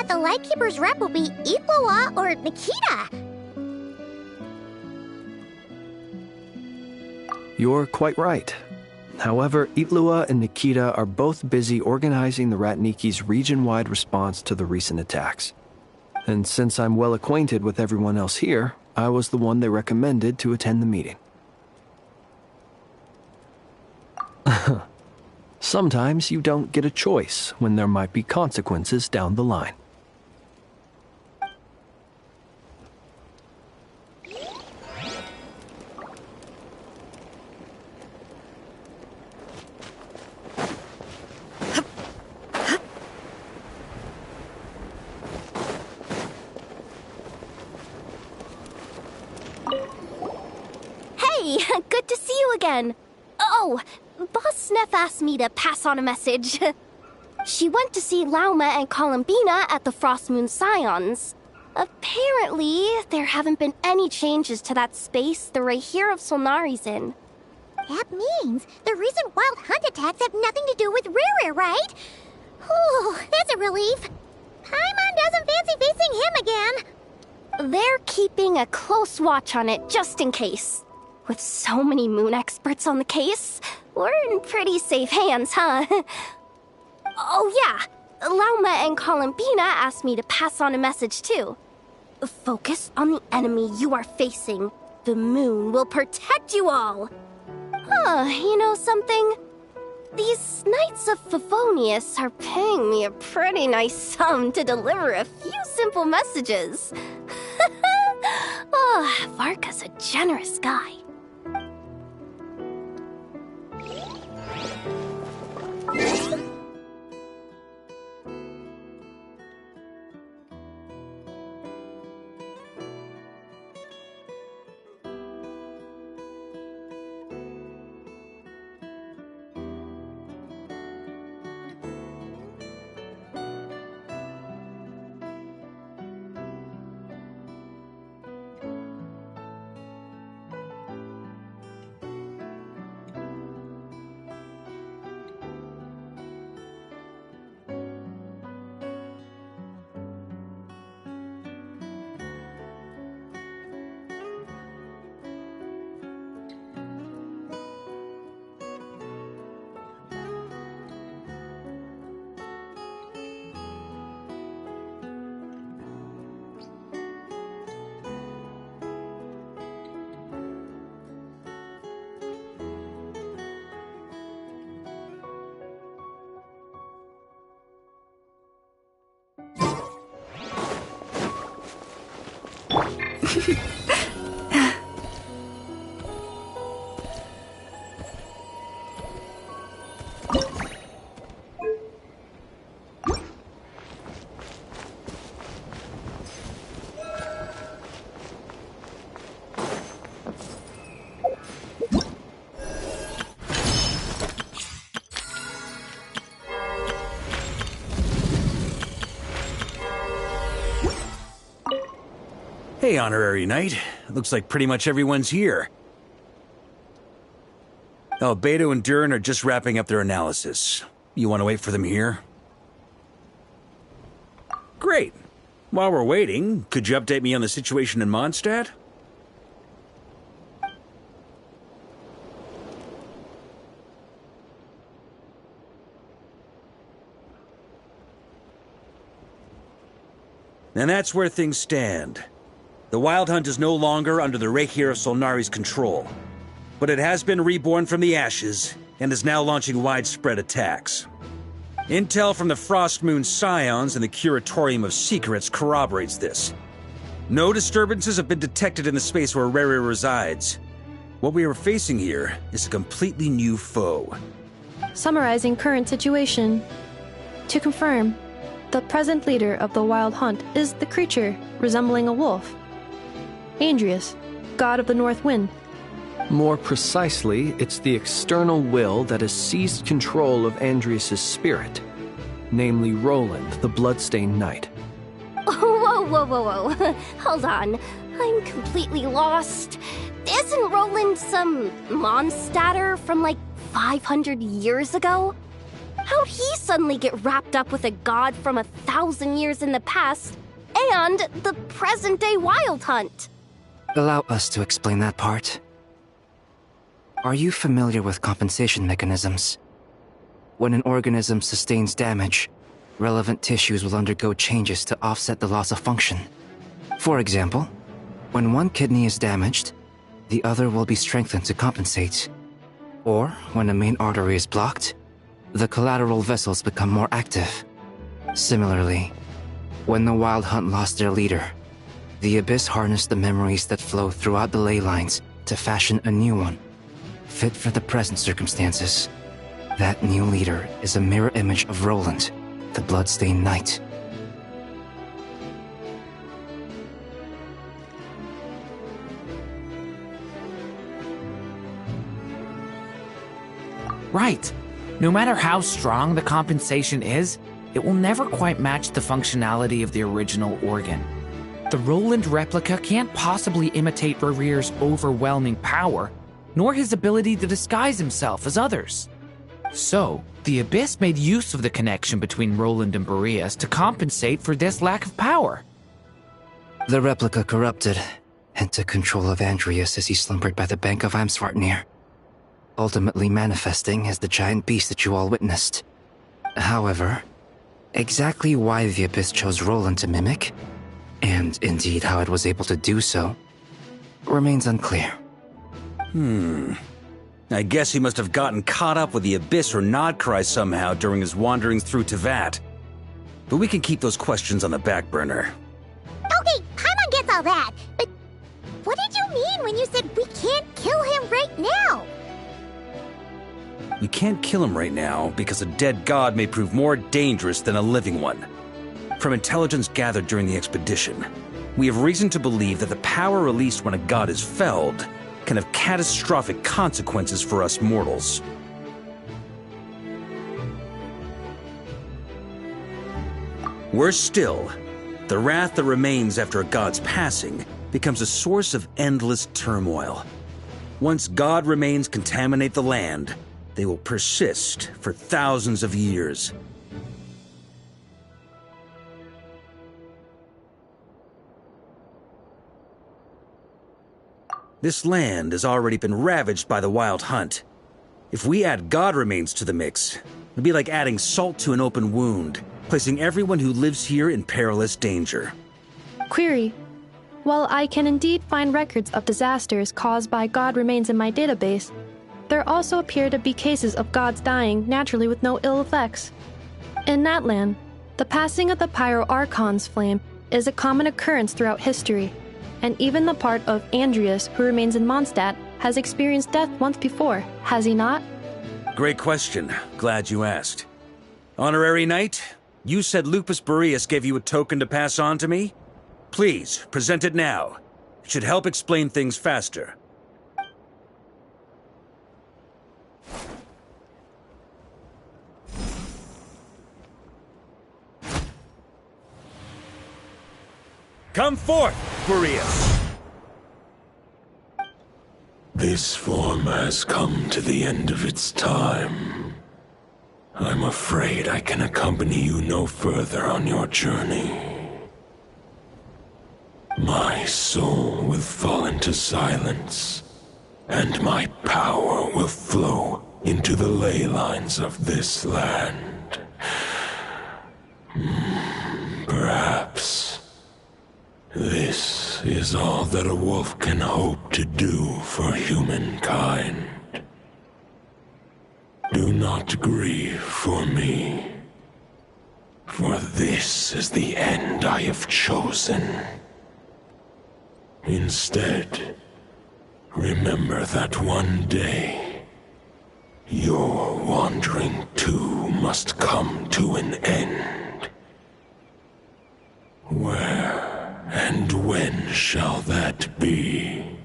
The Lightkeeper's rep will be Itlua or Nikita. You're quite right. However, Itlua and Nikita are both busy organizing the Ratniki's region-wide response to the recent attacks. And since I'm well acquainted with everyone else here, I was the one they recommended to attend the meeting. Sometimes you don't get a choice when there might be consequences down the line. Good to see you again. Oh, Boss Sneff asked me to pass on a message. She went to see Lauma and Columbina at the Frostmoon Scions. Apparently, there haven't been any changes to that space the Rahir of Solnari's in. That means the recent wild hunt attacks have nothing to do with Rerir, right? Oh, that's a relief. Paimon doesn't fancy facing him again. They're keeping a close watch on it just in case. With so many moon experts on the case, we're in pretty safe hands, huh? Oh yeah, Lauma and Columbina asked me to pass on a message too. Focus on the enemy you are facing. The moon will protect you all. Huh, you know something? These Knights of Favonius are paying me a pretty nice sum to deliver a few simple messages. Oh, Varka's a generous guy. Hey, Honorary Knight. Looks like pretty much everyone's here. Oh, Beto and Durin are just wrapping up their analysis. You want to wait for them here? Great. While we're waiting, could you update me on the situation in Mondstadt? And that's where things stand. The Wild Hunt is no longer under the Reikir of Solnari's control, but it has been reborn from the ashes and is now launching widespread attacks. Intel from the Frostmoon Scions and the Curatorium of Secrets corroborates this. No disturbances have been detected in the space where Rere resides. What we are facing here is a completely new foe. Summarizing current situation. To confirm, the present leader of the Wild Hunt is the creature resembling a wolf. Andrius, god of the North Wind. More precisely, it's the external will that has seized control of Andrius' spirit, namely Roland, the Bloodstained Knight. Whoa, whoa, whoa, whoa. Hold on. I'm completely lost. Isn't Roland some Mondstadter from like 500 years ago? How'd he suddenly get wrapped up with a god from 1,000 years in the past and the present-day Wild Hunt? Allow us to explain that part. Are you familiar with compensation mechanisms? When an organism sustains damage, relevant tissues will undergo changes to offset the loss of function. For example, when one kidney is damaged, the other will be strengthened to compensate. Or, when a main artery is blocked, the collateral vessels become more active. Similarly, when the Wild Hunt lost their leader, the Abyss harnessed the memories that flow throughout the ley lines to fashion a new one, fit for the present circumstances. That new leader is a mirror image of Roland, the Bloodstained Knight. Right. No matter how strong the compensation is, it will never quite match the functionality of the original organ. The Roland replica can't possibly imitate Rere's overwhelming power, nor his ability to disguise himself as others. So, the Abyss made use of the connection between Roland and Boreas to compensate for this lack of power. The replica corrupted and took control of Andreas as he slumbered by the bank of Eimsvartnir, ultimately manifesting as the giant beast that you all witnessed. However, exactly why the Abyss chose Roland to mimic, and indeed how it was able to do so, remains unclear. I guess he must have gotten caught up with the Abyss or Nodcry somehow during his wanderings through Tevat. But we can keep those questions on the back burner. Okay, Paimon gets all that, but what did you mean when you said we can't kill him right now? We can't kill him right now because a dead god may prove more dangerous than a living one. From intelligence gathered during the expedition, we have reason to believe that the power released when a god is felled can have catastrophic consequences for us mortals. Worse still, the wrath that remains after a god's passing becomes a source of endless turmoil. Once god remains contaminate the land, they will persist for thousands of years. This land has already been ravaged by the Wild Hunt. If we add god remains to the mix, it'd be like adding salt to an open wound, placing everyone who lives here in perilous danger. Query. While I can indeed find records of disasters caused by god remains in my database, there also appear to be cases of gods dying naturally with no ill effects. In that land, the passing of the Pyro-Archon's flame is a common occurrence throughout history, and even the part of Andreas who remains in Mondstadt has experienced death once before, has he not? Great question. Glad you asked. Honorary Knight, you said Lupus Boreas gave you a token to pass on to me? Please, present it now. It should help explain things faster. Come forth, Boreas! This form has come to the end of its time. I'm afraid I can accompany you no further on your journey. My soul will fall into silence, and my power will flow into the ley lines of this land. Perhaps this is all that a wolf can hope to do for humankind. Do not grieve for me, for this is the end I have chosen. Instead, remember that one day, your wandering too must come to an end. Where and when shall that be?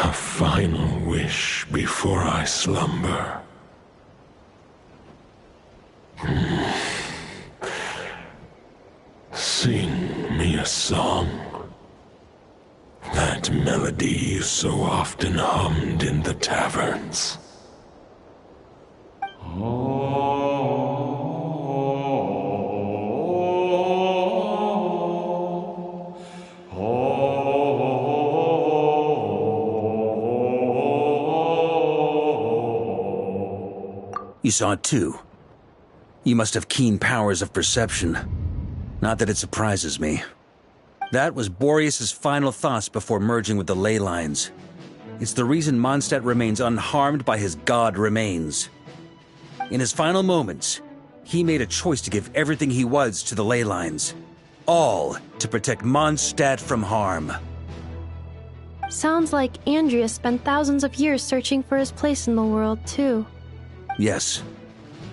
A final wish before I slumber. Sing me a song. That melody you so often hummed in the taverns. You saw it too. You must have keen powers of perception. Not that it surprises me. That was Boreas' final thoughts before merging with the ley lines. It's the reason Mondstadt remains unharmed by his god remains. In his final moments, he made a choice to give everything he was to the ley lines. All to protect Mondstadt from harm. Sounds like Andreas spent thousands of years searching for his place in the world, too. Yes.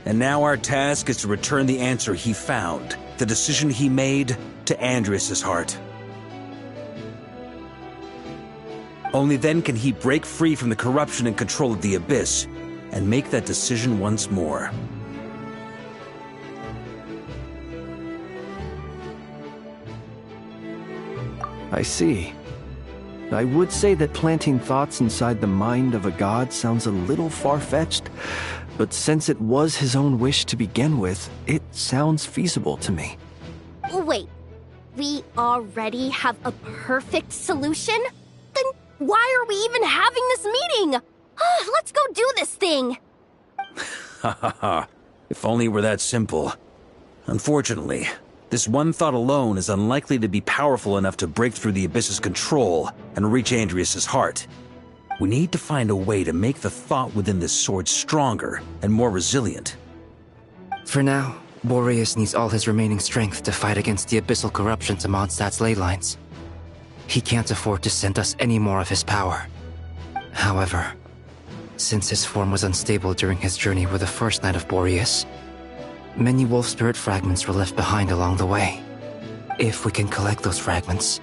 And now our task is to return the answer he found, the decision he made, to Andreas' heart. Only then can he break free from the corruption and control of the Abyss, and make that decision once more. I see. I would say that planting thoughts inside the mind of a god sounds a little far-fetched, But since it was his own wish to begin with, it sounds feasible to me. Wait, we already have a perfect solution? Then why are we even having this meeting? Let's go do this thing! Ha ha ha. If only it were that simple. Unfortunately, this one thought alone is unlikely to be powerful enough to break through the Abyss's control and reach Andrias' heart. We need to find a way to make the thought within this sword stronger and more resilient. For now, Boreas needs all his remaining strength to fight against the abyssal corruption to Mondstadt's ley lines. He can't afford to send us any more of his power. However, since his form was unstable during his journey with the first Knight of Boreas, many wolf spirit fragments were left behind along the way. If we can collect those fragments,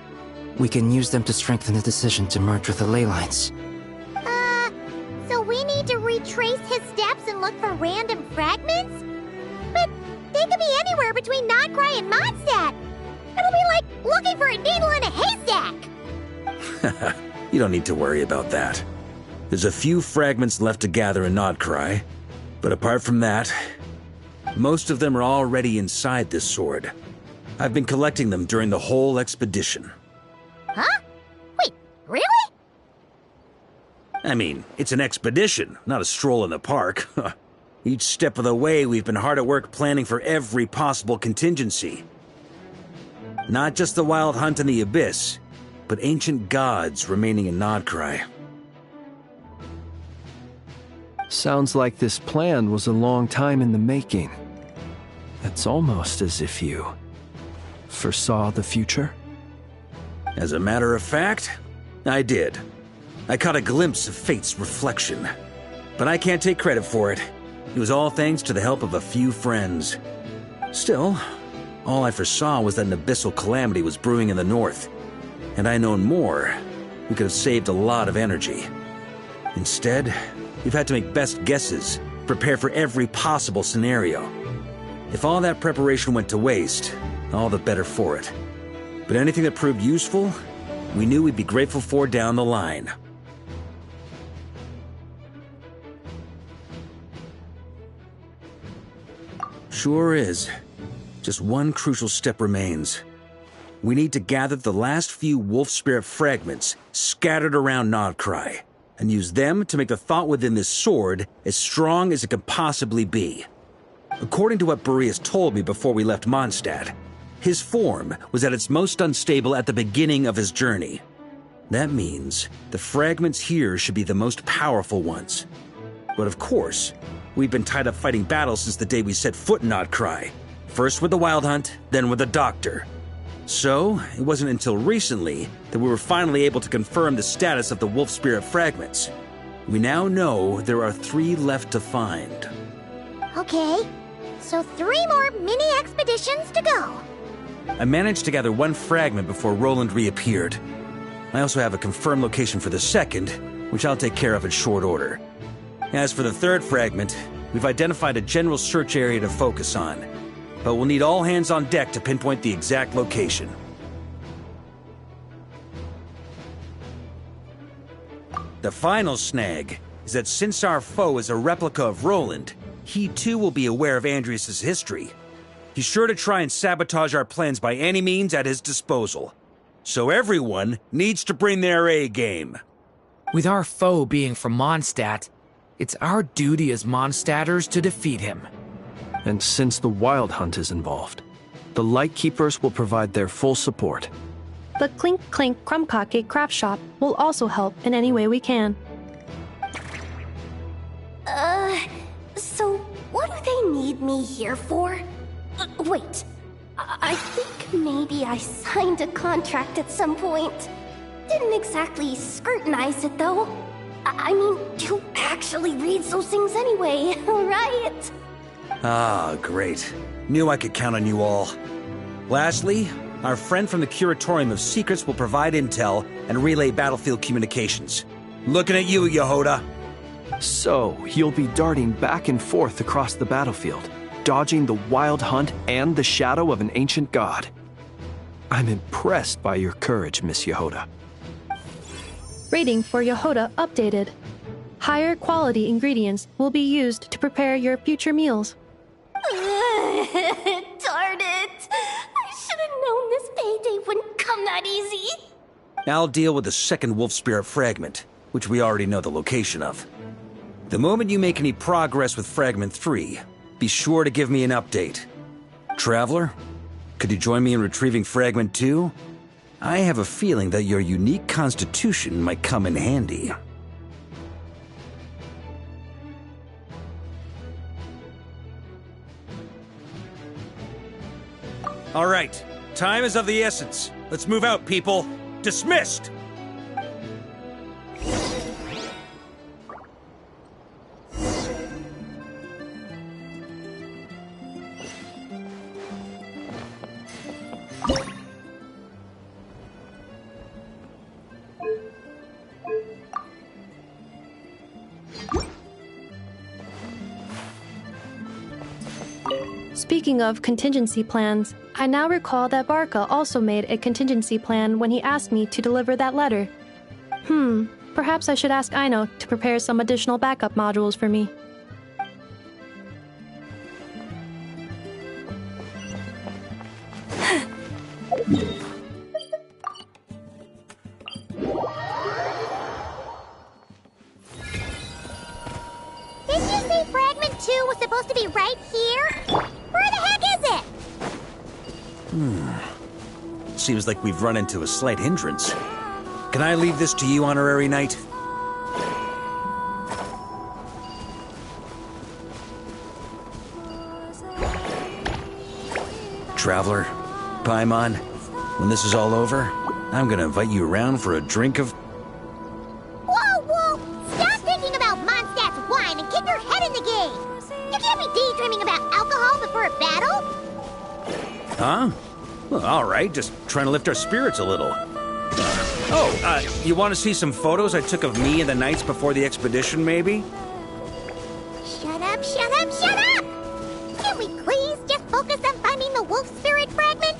we can use them to strengthen the decision to merge with the ley lines. So we need to retrace his steps and look for random fragments? But they could be anywhere between Nodcry and Mondstadt. It'll be like looking for a needle in a haystack. You don't need to worry about that. There's a few fragments left to gather in Nodcry, but apart from that, most of them are already inside this sword. I've been collecting them during the whole expedition. Huh? Wait, really? I mean, it's an expedition, not a stroll in the park. Each step of the way, we've been hard at work planning for every possible contingency. Not just the wild hunt in the Abyss, but ancient gods remaining in Nodcry. Sounds like this plan was a long time in the making. It's almost as if you foresaw the future. As a matter of fact, I did. I caught a glimpse of fate's reflection. But I can't take credit for it. It was all thanks to the help of a few friends. Still, all I foresaw was that an abyssal calamity was brewing in the north. Had I known more, we could have saved a lot of energy. Instead, we've had to make best guesses, prepare for every possible scenario. If all that preparation went to waste, all the better for it. But anything that proved useful, we knew we'd be grateful for down the line. Sure is. Just one crucial step remains. We need to gather the last few wolf spirit fragments scattered around Nodcry, and use them to make the thought within this sword as strong as it can possibly be. According to what Boreas told me before we left Mondstadt, his form was at its most unstable at the beginning of his journey. That means the fragments here should be the most powerful ones. But of course, we've been tied up fighting battles since the day we set foot in Nodcry. First with the Wild Hunt, then with the Doctor. So, it wasn't until recently that we were finally able to confirm the status of the Wolf Spirit fragments. We now know there are 3 left to find. Okay, so 3 more mini expeditions to go. I managed to gather 1 fragment before Roland reappeared. I also have a confirmed location for the second, which I'll take care of in short order. As for the 3rd fragment, we've identified a general search area to focus on, but we'll need all hands on deck to pinpoint the exact location. The final snag is that since our foe is a replica of Roland, he too will be aware of Andrias' history. He's sure to try and sabotage our plans by any means at his disposal. So everyone needs to bring their A-game. With our foe being from Mondstadt, it's our duty as Mondstadters to defeat him. And since the Wild Hunt is involved, the Lightkeepers will provide their full support. The Clink Clink Krumkake craft shop will also help in any way we can. So what do they need me here for? Wait, I think maybe I signed a contract at some point. Didn't exactly scrutinize it, though. I mean, who actually reads those things anyway, right? Ah, great. Knew I could count on you all. Lastly, our friend from the Curatorium of Secrets will provide intel and relay battlefield communications. Looking at you, Yehoda. So, you'll be darting back and forth across the battlefield, dodging the Wild Hunt and the shadow of an ancient god. I'm impressed by your courage, Miss Yehoda. Rating for Yehoda updated. Higher quality ingredients will be used to prepare your future meals. Darn it! I should have known this payday wouldn't come that easy. I'll deal with the second wolf spirit fragment, which we already know the location of. The moment you make any progress with Fragment 3, be sure to give me an update. Traveler, could you join me in retrieving Fragment 2? I have a feeling that your unique constitution might come in handy. All right, time is of the essence. Let's move out, people. Dismissed! Speaking of contingency plans, I now recall that Varka also made a contingency plan when he asked me to deliver that letter. Perhaps I should ask Aino to prepare some additional backup modules for me. Didn't you say Fragment 2 was supposed to be right here? Where the heck is it? Seems like we've run into a slight hindrance. Can I leave this to you, Honorary Knight? Traveler, Paimon, when this is all over, I'm gonna invite you around for a drink of... Whoa! Stop thinking about Mondstadt's wine and get your head in the game! You can't be daydreaming about alcohol before a battle! Huh? Well, alright, just trying to lift our spirits a little. You want to see some photos I took of me and the knights before the expedition, maybe? Shut up! Can we please just focus on finding the wolf spirit fragment?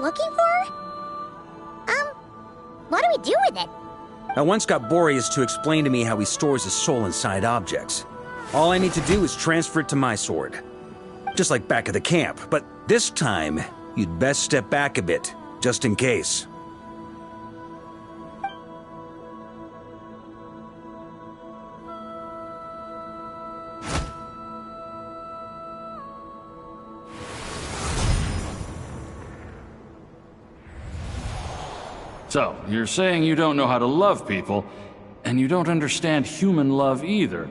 Looking for? What do we do with it? I once got Boreas to explain to me how he stores his soul inside objects. All I need to do is transfer it to my sword. Just like back at the camp, but this time, you'd best step back a bit, just in case. So, you're saying you don't know how to love people, and you don't understand human love either.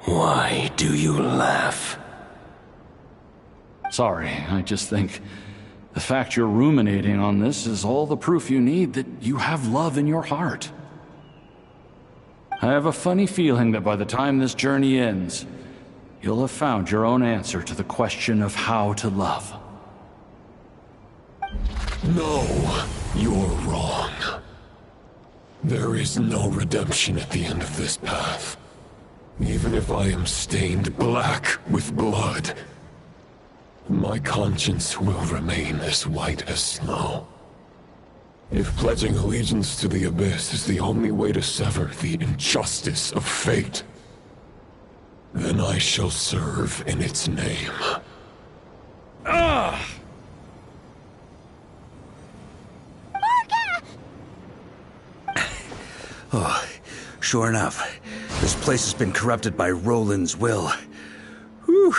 Why do you laugh? Sorry, I just think the fact you're ruminating on this is all the proof you need that you have love in your heart. I have a funny feeling that by the time this journey ends, you'll have found your own answer to the question of how to love. No, you're wrong. There is no redemption at the end of this path. Even if I am stained black with blood, my conscience will remain as white as snow. If pledging allegiance to the Abyss is the only way to sever the injustice of fate, then I shall serve in its name. Oh, sure enough, this place has been corrupted by Roland's will. Whew.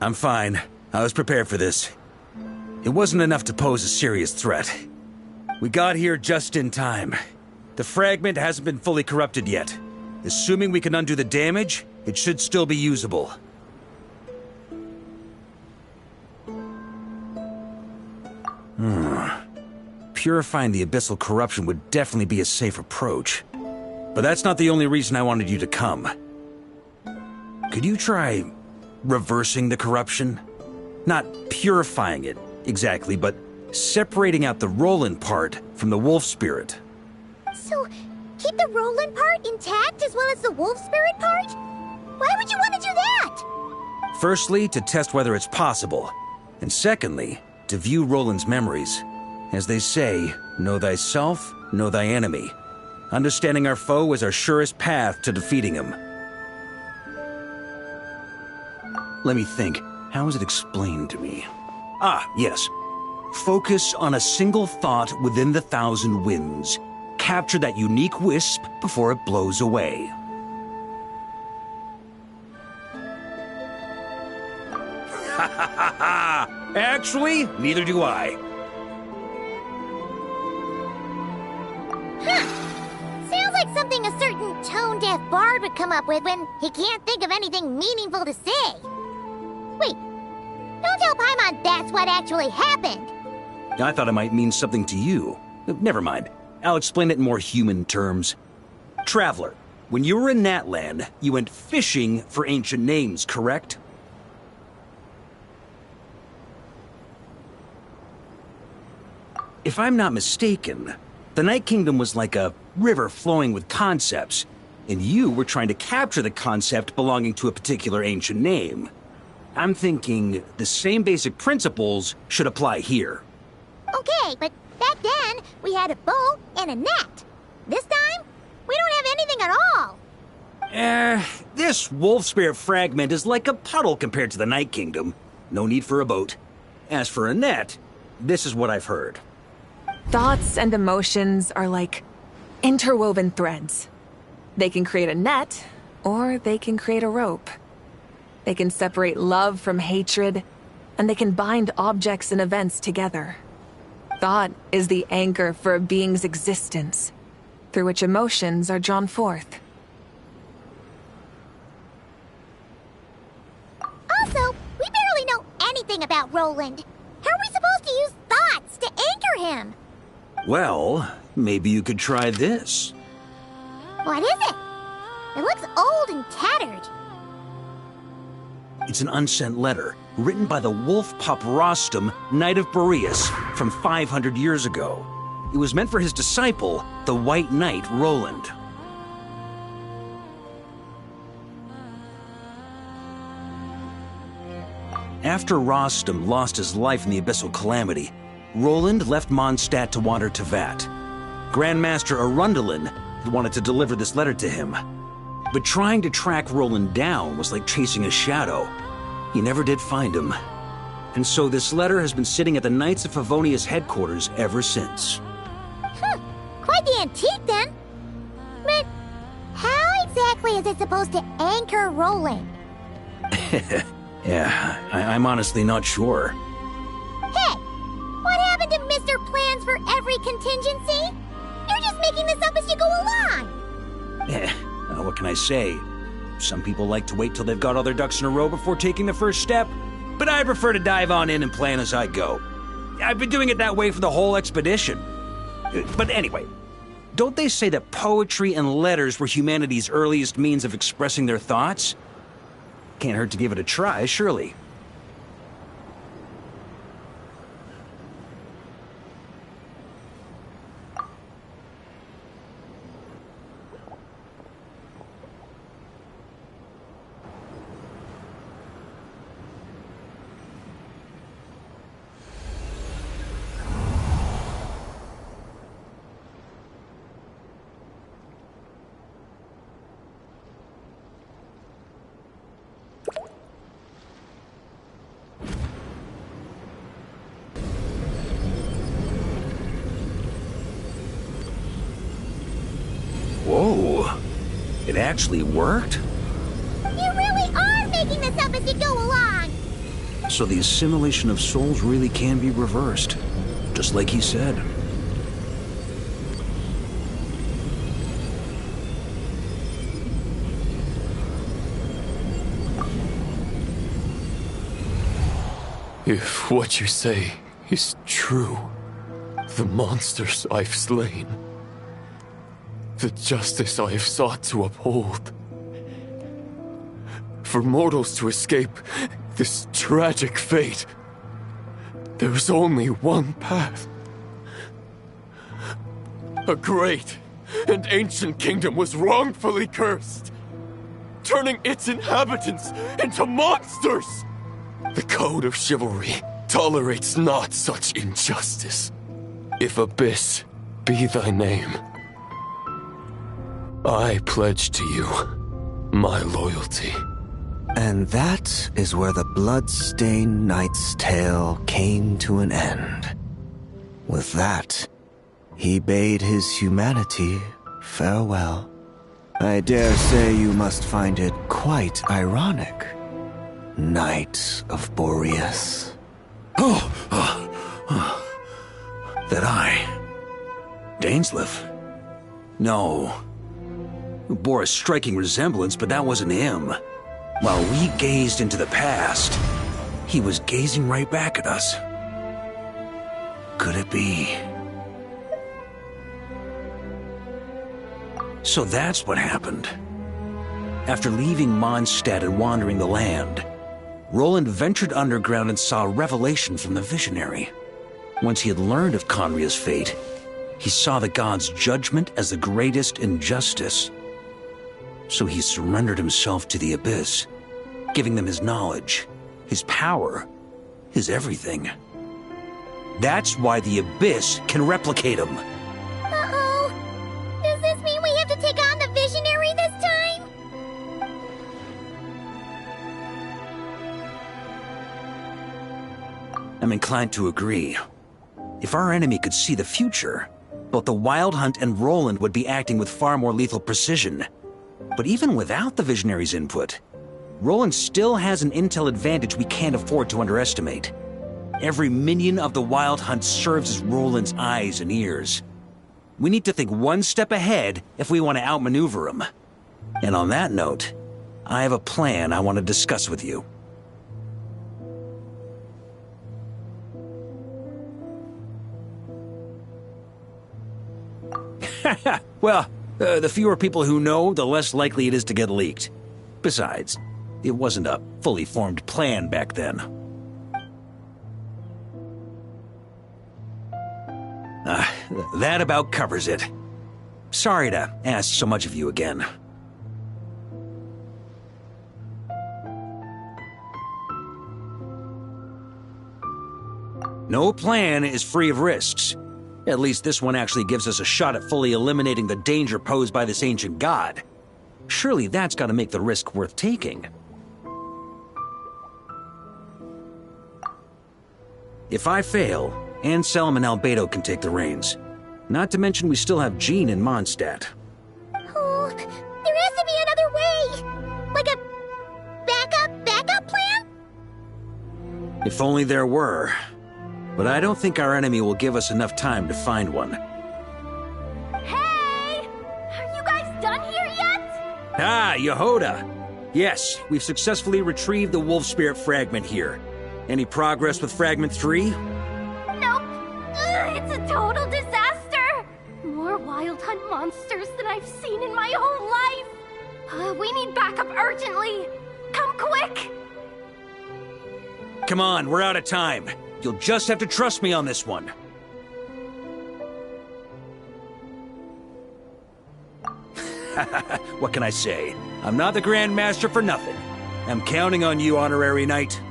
I'm fine. I was prepared for this. It wasn't enough to pose a serious threat. We got here just in time. The fragment hasn't been fully corrupted yet. Assuming we can undo the damage, it should still be usable. Purifying the abyssal corruption would definitely be a safe approach. But that's not the only reason I wanted you to come. Could you try reversing the corruption? Not purifying it, exactly, but separating out the Roland part from the wolf spirit. So, keep the Roland part intact as well as the wolf spirit part? Why would you want to do that? Firstly, to test whether it's possible. And secondly, to view Roland's memories. As they say, know thyself, know thy enemy. Understanding our foe is our surest path to defeating him. Let me think. How is it explained to me? Ah, yes. Focus on a single thought within the 1,000 winds. Capture that unique wisp before it blows away. Ha ha ha ha! Actually, neither do I. Huh. Sounds like something a certain tone-deaf bard would come up with when he can't think of anything meaningful to say. Wait, don't tell Paimon that's what actually happened. I thought it might mean something to you. Never mind. I'll explain it in more human terms. Traveler, when you were in Natland, you went fishing for ancient names, correct? If I'm not mistaken, the Night Kingdom was like a river flowing with concepts, and you were trying to capture the concept belonging to a particular ancient name. I'm thinking the same basic principles should apply here. Okay, but back then, we had a bow and a net. This time, we don't have anything at all. This wolf spirit fragment is like a puddle compared to the Night Kingdom. No need for a boat. As for a net, this is what I've heard. Thoughts and emotions are like interwoven threads. They can create a net, or they can create a rope. They can separate love from hatred, and they can bind objects and events together. Thought is the anchor for a being's existence, through which emotions are drawn forth. Also, we barely know anything about Roland. How are we supposed to use thoughts to anchor him? Well, maybe you could try this. What is it? It looks old and tattered. It's an unsent letter, written by the wolf pup Rostam, Knight of Boreas, from 500 years ago. It was meant for his disciple, the White Knight Roland. After Rostam lost his life in the Abyssal Calamity, Roland left Mondstadt to wander to Vat. Grandmaster Arundelen had wanted to deliver this letter to him. But trying to track Roland down was like chasing a shadow. He never did find him. And so this letter has been sitting at the Knights of Favonia's headquarters ever since. Quite the antique then. But how exactly is it supposed to anchor Roland? Yeah, I'm honestly not sure. Hey, what happened to Mr. Plans for every contingency? You're just making this up as you go along. What can I say? Some people like to wait till they've got all their ducks in a row before taking the first step, but I prefer to dive on in and plan as I go. I've been doing it that way for the whole expedition. But anyway, don't they say that poetry and letters were humanity's earliest means of expressing their thoughts? Can't hurt to give it a try, surely. Whoa, it actually worked? You really are making this up as you go along! So the assimilation of souls really can be reversed, just like he said. If what you say is true, the monsters I've slain, the justice I have sought to uphold, for mortals to escape this tragic fate, there's only one path. A great and ancient kingdom was wrongfully cursed, turning its inhabitants into monsters. The code of chivalry tolerates not such injustice. If Abyss be thy name, I pledge to you my loyalty. And that is where the blood-stained knight's tale came to an end. With that, he bade his humanity farewell. I dare say you must find it quite ironic, Knight of Boreas. That I... Dainsleif? No. Bore a striking resemblance, but that wasn't him. While we gazed into the past, he was gazing right back at us. Could it be? So that's what happened. After leaving Mondstadt and wandering the land, Roland ventured underground and saw a revelation from the Visionary. Once he had learned of Conria's fate, he saw the gods' judgment as the greatest injustice. So he surrendered himself to the Abyss, giving them his knowledge, his power, his everything. That's why the Abyss can replicate him. Uh-oh. Does this mean we have to take on the Visionary this time? I'm inclined to agree. If our enemy could see the future, both the Wild Hunt and Roland would be acting with far more lethal precision. But even without the Visionary's input, Roland still has an intel advantage we can't afford to underestimate. Every minion of the Wild Hunt serves as Roland's eyes and ears. We need to think one step ahead if we want to outmaneuver him. And on that note, I have a plan I want to discuss with you. Well, the fewer people who know, the less likely it is to get leaked. Besides, it wasn't a fully formed plan back then. That about covers it. Sorry to ask so much of you again. No plan is free of risks. At least this one actually gives us a shot at fully eliminating the danger posed by this ancient god. Surely that's got to make the risk worth taking. If I fail, Anselm and Albedo can take the reins. Not to mention we still have Jean in Mondstadt. Oh, there has to be another way! Like a backup plan? If only there were. But I don't think our enemy will give us enough time to find one. Hey! Are you guys done here yet? Ah, Yehoda! Yes, we've successfully retrieved the Wolf Spirit fragment here. Any progress with Fragment 3? Nope. It's a total disaster! More Wild Hunt monsters than I've seen in my whole life! We need backup urgently! Come quick! Come on, we're out of time. You'll just have to trust me on this one. What can I say? I'm not the Grand Master for nothing. I'm counting on you, Honorary Knight.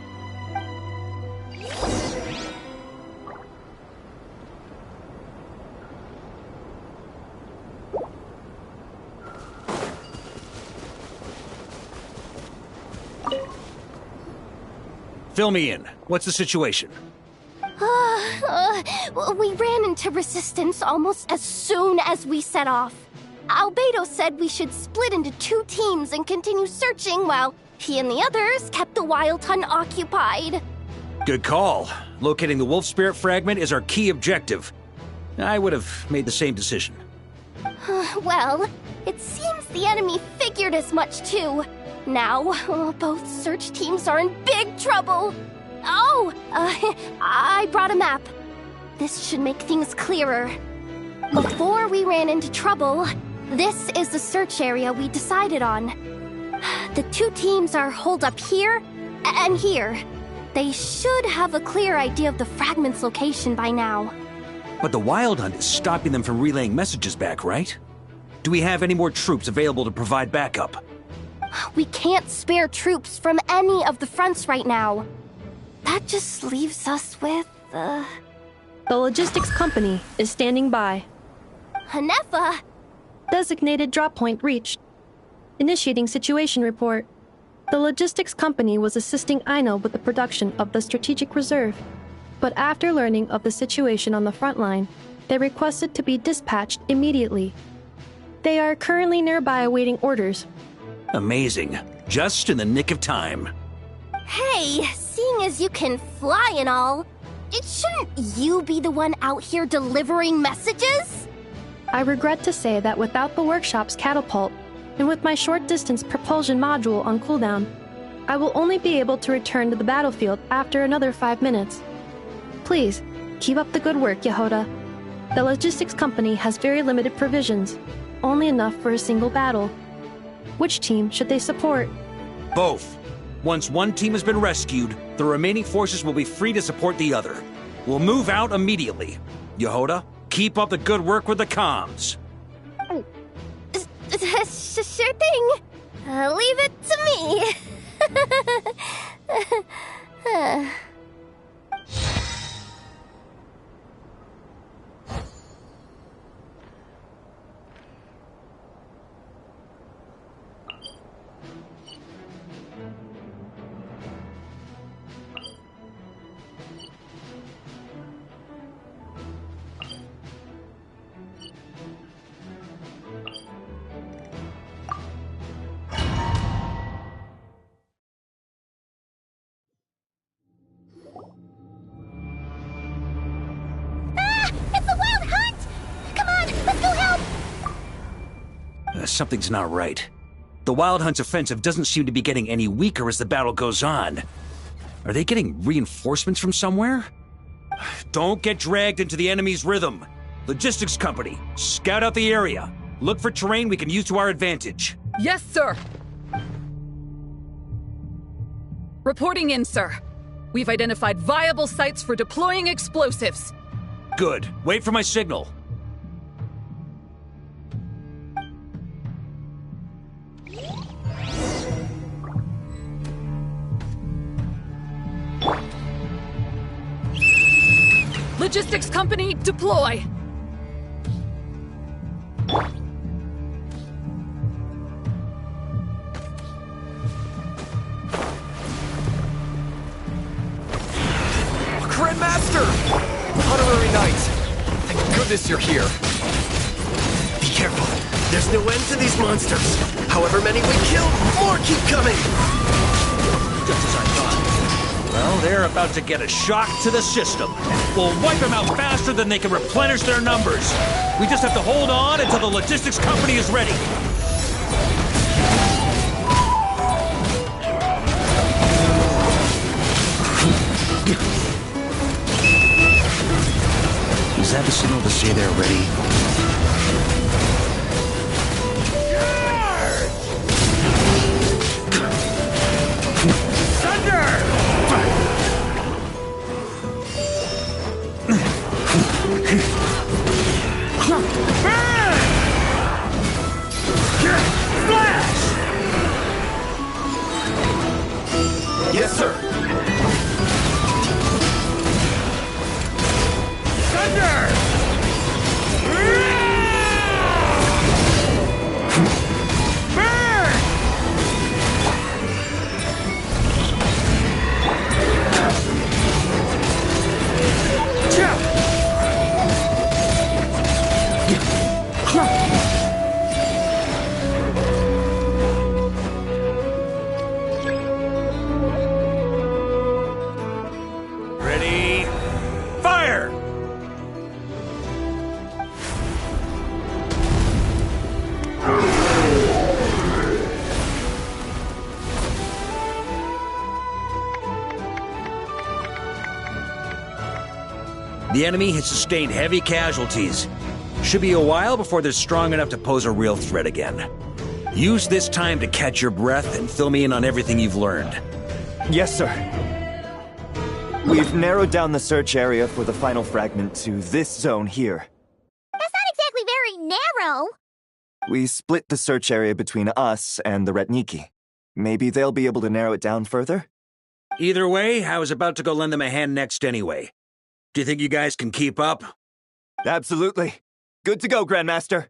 Fill me in. What's the situation? We ran into resistance almost as soon as we set off. Albedo said we should split into 2 teams and continue searching while he and the others kept the Wild Hunt occupied. Good call. Locating the Wolf Spirit fragment is our key objective. I would have made the same decision. Well, it seems the enemy figured as much too. Now, both search teams are in big trouble. Oh, I brought a map. This should make things clearer. Before we ran into trouble, this is the search area we decided on. The two teams are holed up here and here. They should have a clear idea of the fragment's location by now. But the Wild Hunt is stopping them from relaying messages back, right? Do we have any more troops available to provide backup? We can't spare troops from any of the fronts right now. That just leaves us with, The logistics company is standing by. Hanefa! Designated drop point reached. Initiating situation report. The logistics company was assisting Aino with the production of the strategic reserve, but after learning of the situation on the front line, they requested to be dispatched immediately. They are currently nearby awaiting orders. Amazing. Just in the nick of time. Hey, seeing as you can fly and all, shouldn't you be the one out here delivering messages? I regret to say that without the workshop's catapult, and with my short-distance propulsion module on cooldown, I will only be able to return to the battlefield after another 5 minutes. Please, keep up the good work, Yehoda. The logistics company has very limited provisions, only enough for a single battle. Which team should they support? Both. Once one team has been rescued, the remaining forces will be free to support the other. We'll move out immediately. Yehoda, keep up the good work with the comms. Sure thing. Leave it to me. Something's not right. The Wild Hunt's offensive doesn't seem to be getting any weaker as the battle goes on. Are they getting reinforcements from somewhere? Don't get dragged into the enemy's rhythm. Logistics company, scout out the area. Look for terrain we can use to our advantage. Yes, sir. Reporting in, sir. We've identified viable sites for deploying explosives. Good. Wait for my signal. Logistics company, deploy! Grandmaster! Honorary Knight! Thank goodness you're here. Be careful. There's no end to these monsters. However many we kill, more keep coming! Just as I thought. Well, they're about to get a shock to the system. We'll wipe them out faster than they can replenish their numbers. We just have to hold on until the logistics company is ready. Is that the signal to say they're ready? Yes, sir. Thunder! Ready? Fire! The enemy has sustained heavy casualties. Should be a while before they're strong enough to pose a real threat again. Use this time to catch your breath and fill me in on everything you've learned. Yes, sir. We've narrowed down the search area for the final fragment to this zone here. That's not exactly very narrow. We split the search area between us and the Ratniki. Maybe they'll be able to narrow it down further? Either way, I was about to go lend them a hand next anyway. Do you think you guys can keep up? Absolutely. Good to go, Grandmaster.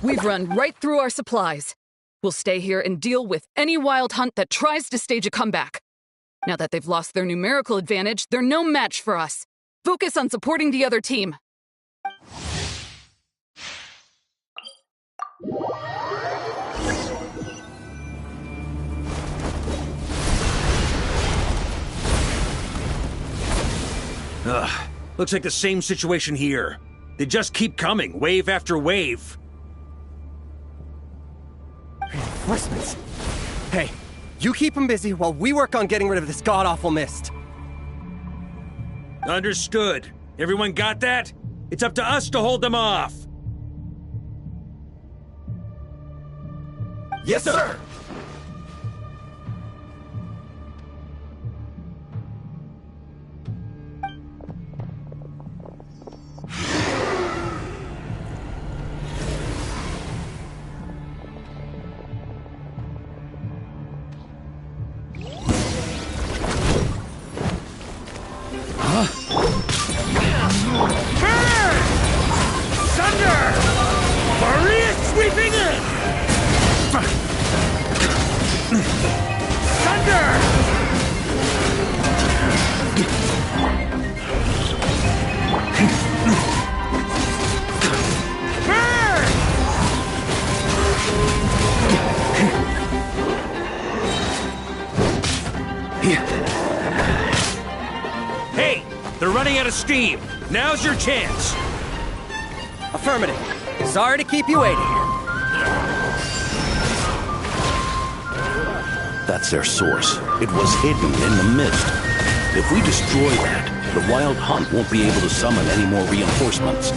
We've run right through our supplies. We'll stay here and deal with any wild hunt that tries to stage a comeback. Now that they've lost their numerical advantage, they're no match for us. Focus on supporting the other team. Ugh, looks like the same situation here. They just keep coming, wave after wave. Reinforcements. Hey, you keep them busy while we work on getting rid of this god-awful mist. Understood. Everyone got that? It's up to us to hold them off. Yes, sir! Hey, they're running out of steam. Now's your chance. Affirmative. Sorry to keep you waiting. That's their source. It was hidden in the mist. If we destroy that, the Wild Hunt won't be able to summon any more reinforcements.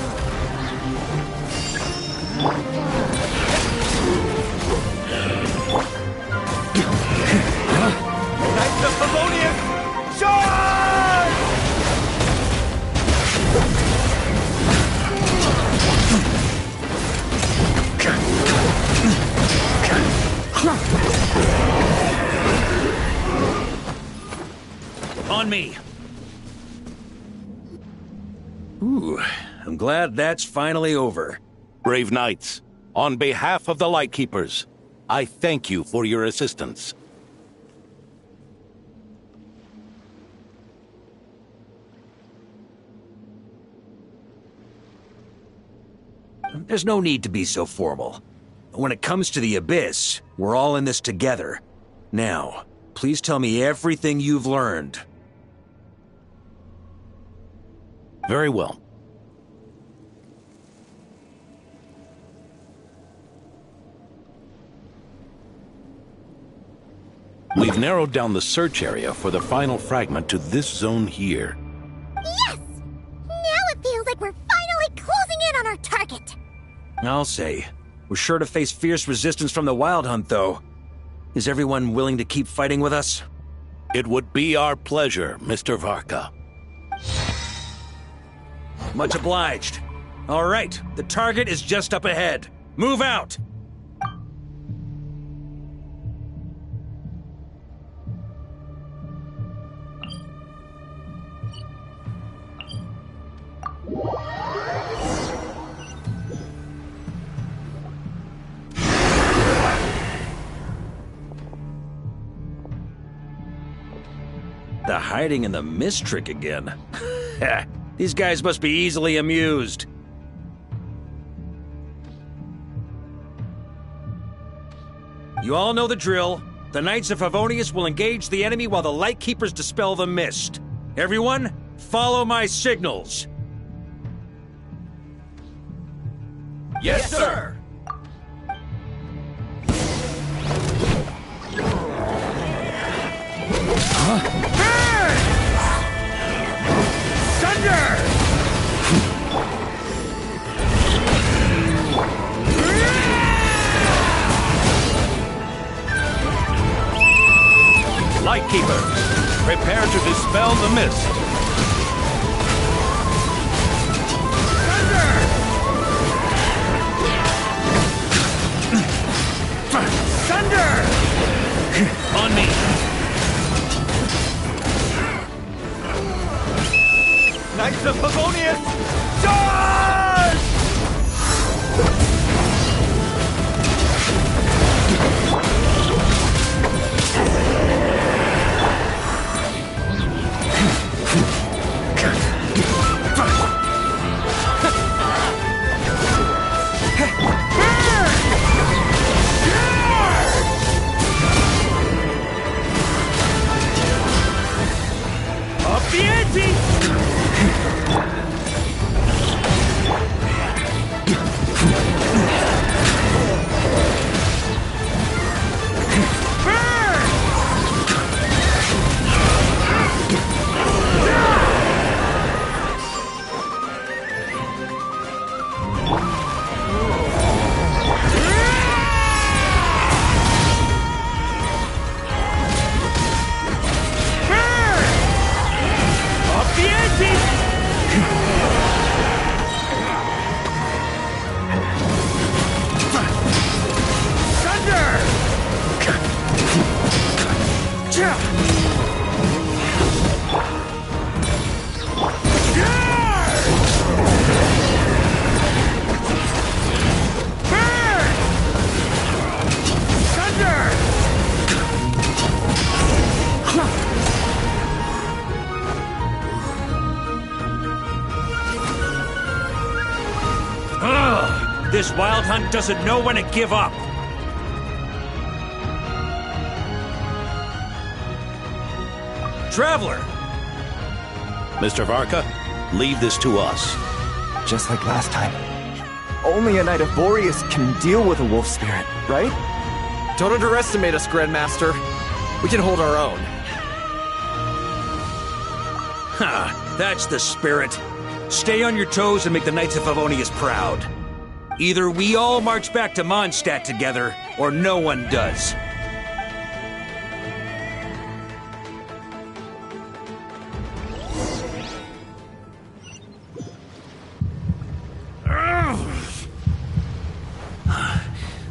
Knights of Favonius, charge! On me. Ooh, I'm glad that's finally over. Brave knights, on behalf of the Lightkeepers, I thank you for your assistance. There's no need to be so formal. When it comes to the Abyss, we're all in this together. Now, please tell me everything you've learned. Very well. We've narrowed down the search area for the final fragment to this zone here. Yes! Now it feels like we're finally closing in on our target. I'll say. We're sure to face fierce resistance from the Wild Hunt, though. Is everyone willing to keep fighting with us? It would be our pleasure, Mr. Varka. Much obliged. All right, the target is just up ahead. Move out! The hiding in the mist trick again. These guys must be easily amused. You all know the drill. The Knights of Favonius will engage the enemy while the Lightkeepers dispel the mist. Everyone, follow my signals. Yes, sir! Thunder! dispel the mist. Thunder! On me. Knights of Favonius, charge! Up the ante! This wild hunt doesn't know when to give up. Traveler! Mr. Varka, leave this to us. Just like last time. Only a Knight of Boreas can deal with a wolf spirit, right? Don't underestimate us, Grandmaster. We can hold our own. Ha! That's the spirit. Stay on your toes and make the Knights of Favonius proud. Either we all march back to Mondstadt together, or no one does.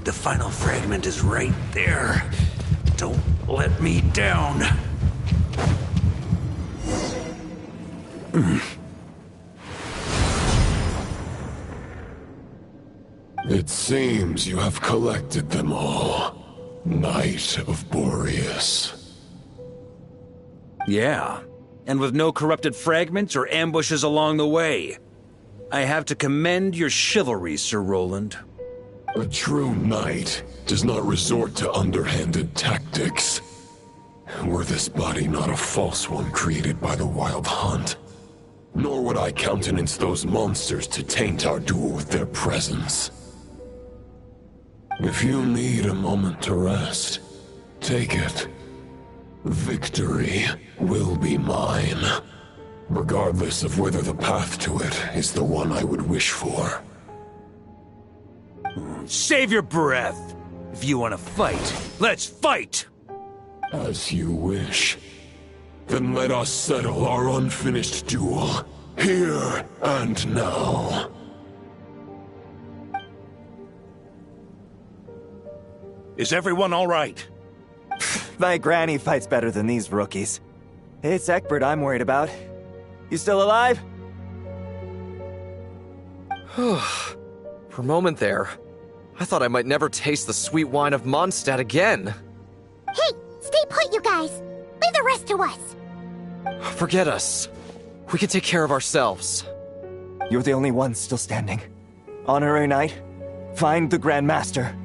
The final fragment is right there. Don't let me down. It seems you have collected them all, Knight of Boreas. Yeah, and with no corrupted fragments or ambushes along the way. I have to commend your chivalry, Sir Roland. A true knight does not resort to underhanded tactics. Were this body not a false one created by the Wild Hunt, nor would I countenance those monsters to taint our duel with their presence. If you need a moment to rest, take it. Victory will be mine, regardless of whether the path to it is the one I would wish for. Save your breath. If you want to fight, let's fight! As you wish. Then let us settle our unfinished duel, here and now. Is everyone all right? My granny fights better than these rookies. It's Egbert I'm worried about. You still alive? For a moment there, I thought I might never taste the sweet wine of Mondstadt again. Hey, stay put, you guys. Leave the rest to us. Forget us. We can take care of ourselves. You're the only one still standing. Honorary Knight, find the Grand Master.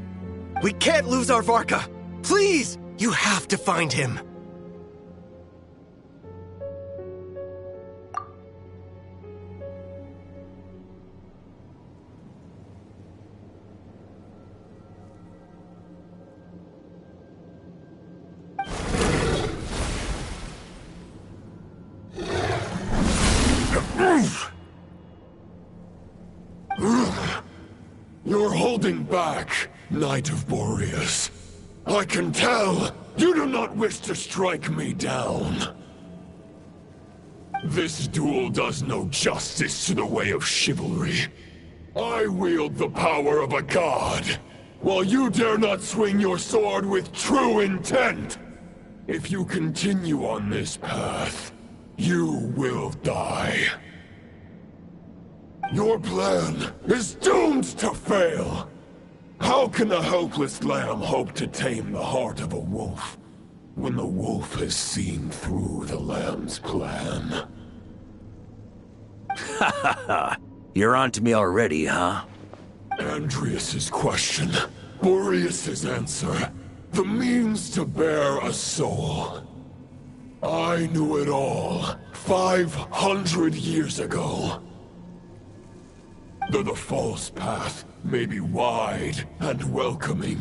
We can't lose our Varka! Please! You have to find him! You're holding back, Knight of Boreas. I can tell you do not wish to strike me down. This duel does no justice to the way of chivalry. I wield the power of a god, while you dare not swing your sword with true intent. If you continue on this path, you will die. Your plan is doomed to fail. How can a helpless lamb hope to tame the heart of a wolf, when the wolf has seen through the lamb's plan? Ha ha ha! You're on to me already, huh? Andreas's question, Boreas's answer, the means to bear a soul. I knew it all 500 years ago. Though the false path may be wide and welcoming,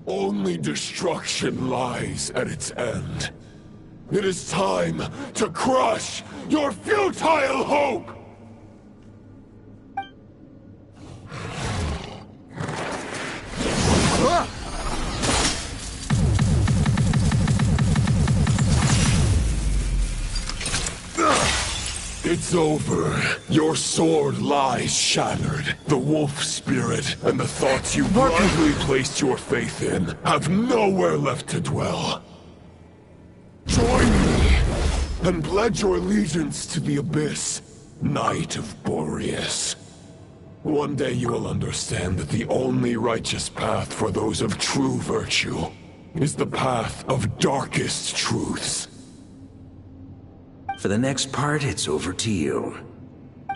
only destruction lies at its end. It is time to crush your futile hope! It's over. Your sword lies shattered. The wolf spirit and the thoughts you blindly placed your faith in have nowhere left to dwell. Join me and pledge your allegiance to the Abyss, Knight of Boreas. One day you will understand that the only righteous path for those of true virtue is the path of darkest truths. For the next part, it's over to you.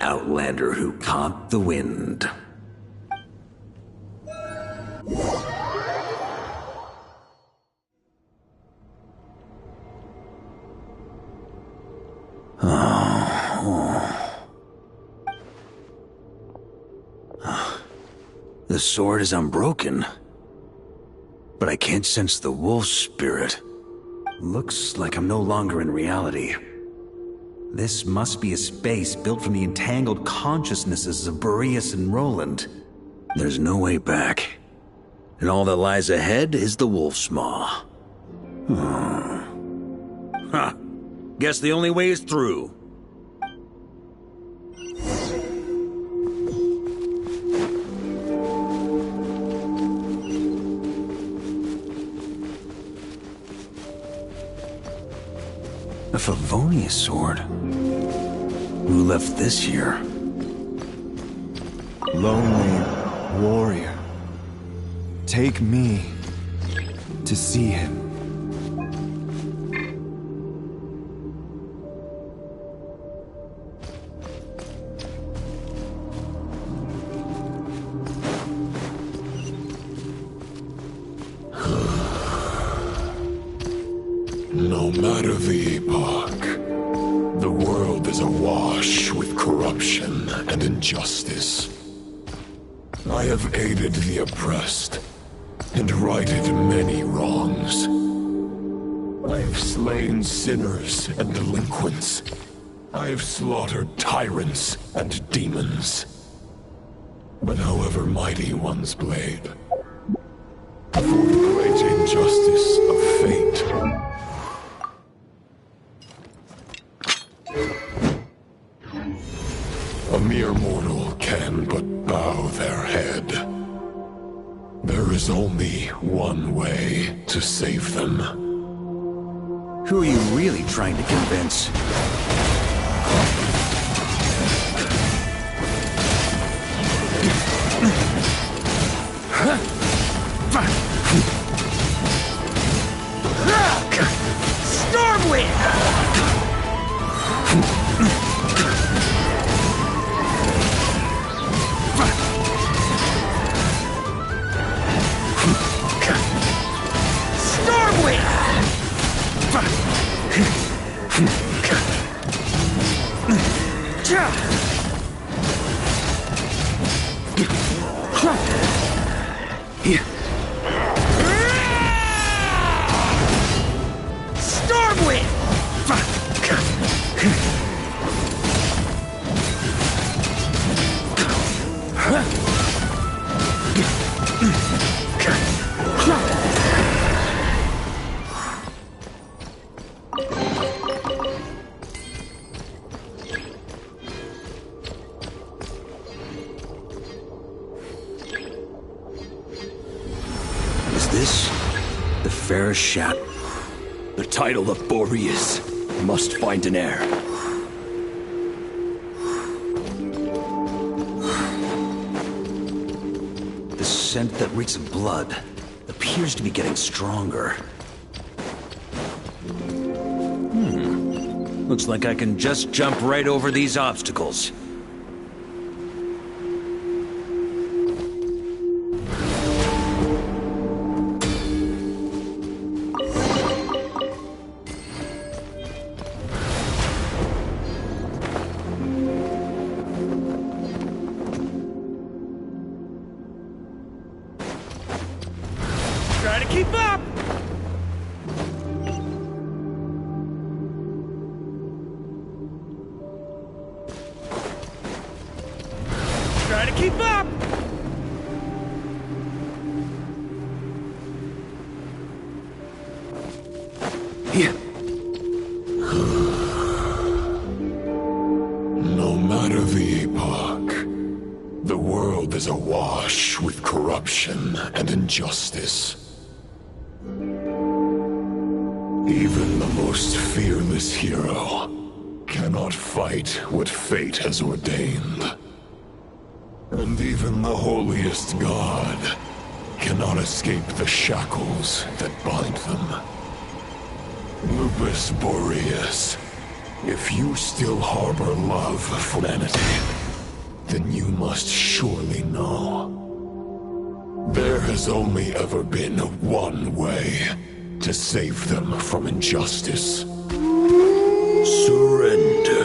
Outlander who caught the wind. The sword is unbroken, but I can't sense the wolf spirit. Looks like I'm no longer in reality. This must be a space built from the entangled consciousnesses of Boreas and Roland. There's no way back. And all that lies ahead is the wolf's maw. Huh. Guess the only way is through. A Favonius sword? Who left this here? Lonely warrior. Take me to see him. No matter the epoch, the world is awash with corruption and injustice. I have aided the oppressed and righted many wrongs. I have slain sinners and delinquents. I have slaughtered tyrants and demons. But however mighty one's blade, for the great injustice of fate, a mere mortal can but bow their head. There is only one way to save them. Who are you really trying to convince? Stormwind! fair shat. The title of Boreas must find an heir. The scent that reeks of blood appears to be getting stronger. Looks like I can just jump right over these obstacles. Try to keep up! Try to keep up! No matter the epoch, the world is awash with corruption and injustice. Even the most fearless hero cannot fight what fate has ordained. And even the holiest god cannot escape the shackles that bind them. Lupus Boreas, if you still harbor love for humanity, then you must surely know. There has only ever been one way to save them from injustice. Surrender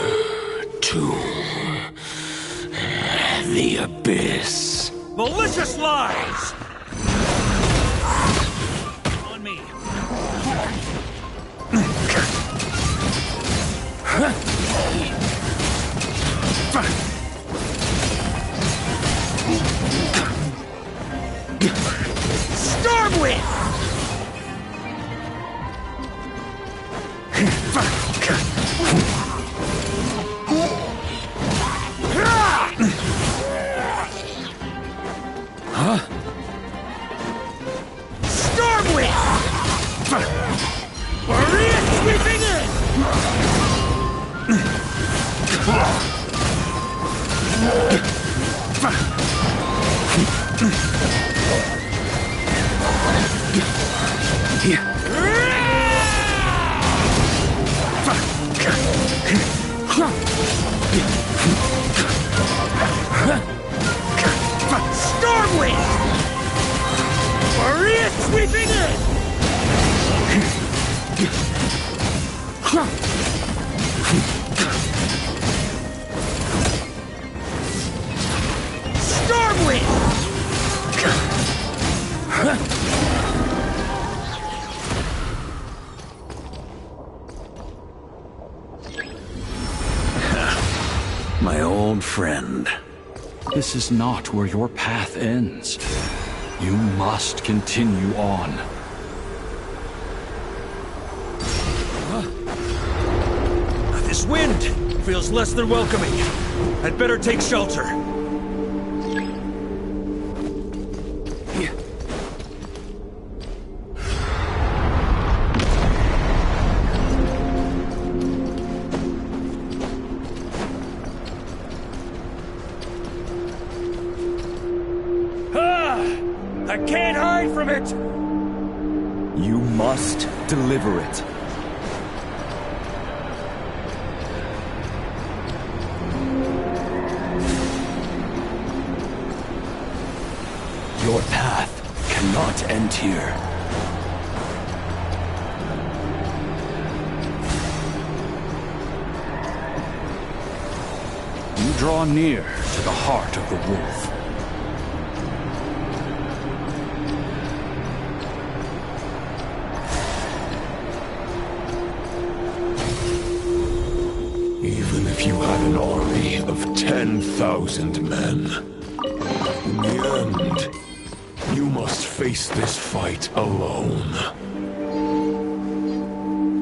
to the abyss. Malicious lies! On me. Stormwind! Huh? Stormwind! Maria sweeping in! Stormwind! Maria sweeping in! Stormwind! My old friend. This is not where your path ends. You must continue on. This wind feels less than welcoming. I'd better take shelter. I can't hide from it! You must deliver it. Your path cannot end here. You draw near to the heart of the wolf. Even if you had an army of 10,000 men, in the end, you must face this fight alone.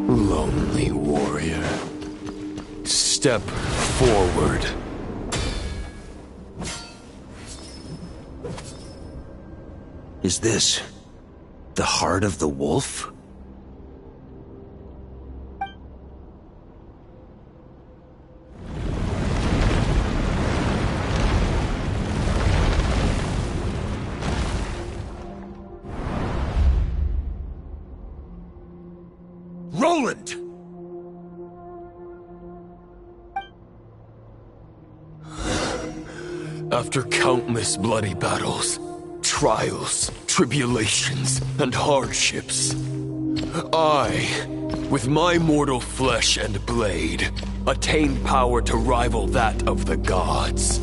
Lonely warrior, step forward. Is this the heart of the wolf? Roland! After countless bloody battles, trials, tribulations, and hardships, I, with my mortal flesh and blade, attained power to rival that of the gods.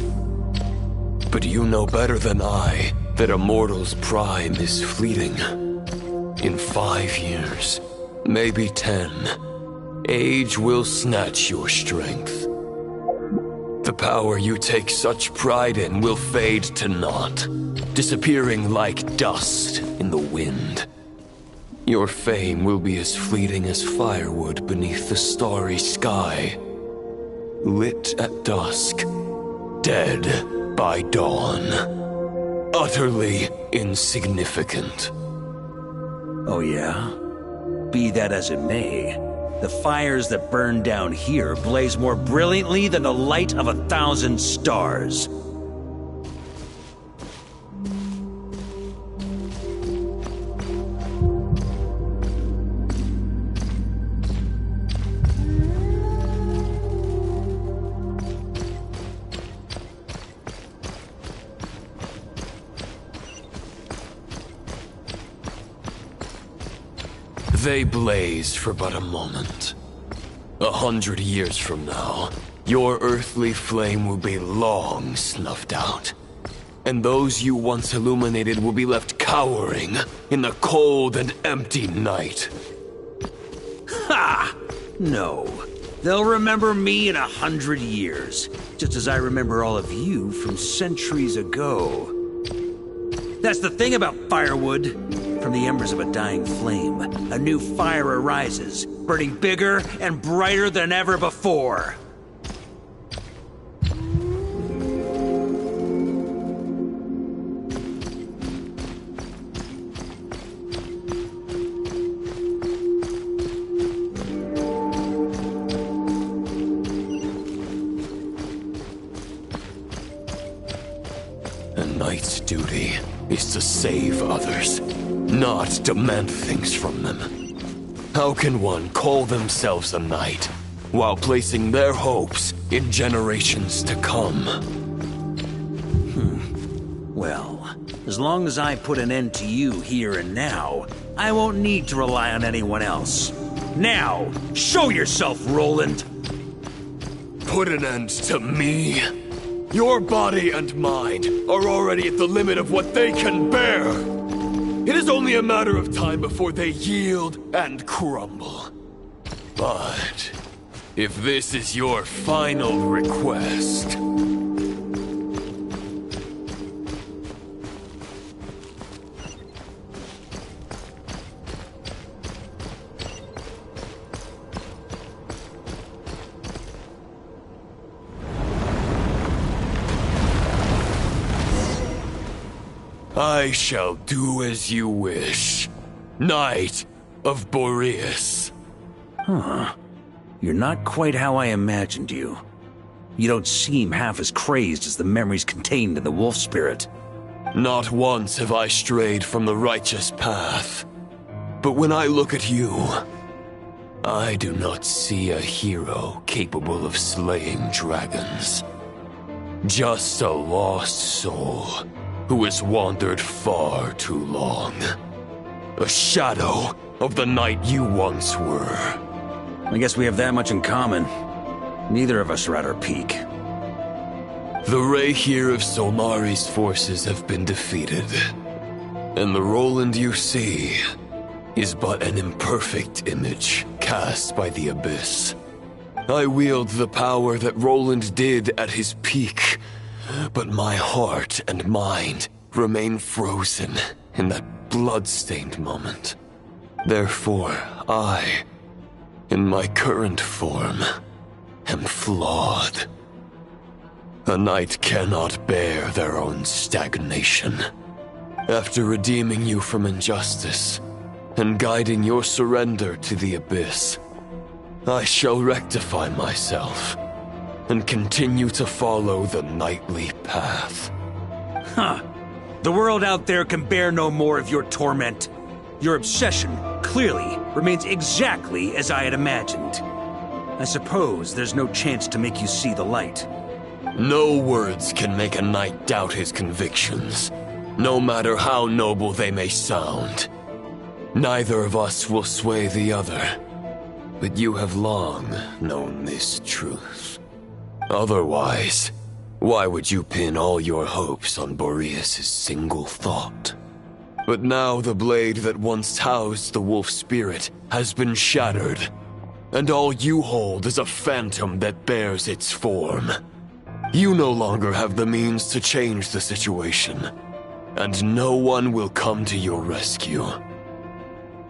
But you know better than I that a mortal's prime is fleeting. In 5 years, maybe 10, age will snatch your strength. The power you take such pride in will fade to naught, disappearing like dust in the wind. Your fame will be as fleeting as firewood beneath the starry sky, lit at dusk, dead by dawn, utterly insignificant. Oh yeah? Be that as it may, the fires that burn down here blaze more brilliantly than the light of 1,000 stars. They blaze for but a moment. 100 years from now, your earthly flame will be long snuffed out. And those you once illuminated will be left cowering in the cold and empty night. Ha! No. They'll remember me in 100 years, just as I remember all of you from centuries ago. That's the thing about firewood. From the embers of a dying flame, a new fire arises, burning bigger and brighter than ever before. A knight's duty is to save others, not demand things from them. How can one call themselves a knight while placing their hopes in generations to come? Well, as long as I put an end to you here and now, I won't need to rely on anyone else. Now, show yourself, Roland! Put an end to me? Your body and mind are already at the limit of what they can bear. It is only a matter of time before they yield and crumble. But if this is your final request... I shall do as you wish, Knight of Boreas. Huh. You're not quite how I imagined you. You don't seem half as crazed as the memories contained in the wolf spirit. Not once have I strayed from the righteous path. But when I look at you, I do not see a hero capable of slaying dragons. Just a lost soul who has wandered far too long. A shadow of the knight you once were. I guess we have that much in common. Neither of us are at our peak. The Rayhir of Solmari's forces have been defeated. And the Roland you see is but an imperfect image cast by the Abyss. I wield the power that Roland did at his peak, but my heart and mind remain frozen in that blood-stained moment. Therefore, I, in my current form, am flawed. A knight cannot bear their own stagnation. After redeeming you from injustice and guiding your surrender to the Abyss, I shall rectify myself and continue to follow the knightly path. Huh. The world out there can bear no more of your torment. Your obsession, clearly, remains exactly as I had imagined. I suppose there's no chance to make you see the light. No words can make a knight doubt his convictions, no matter how noble they may sound. Neither of us will sway the other, but you have long known this truth. Otherwise, why would you pin all your hopes on Boreas' single thought? But now the blade that once housed the wolf spirit has been shattered, and all you hold is a phantom that bears its form. You no longer have the means to change the situation, and no one will come to your rescue.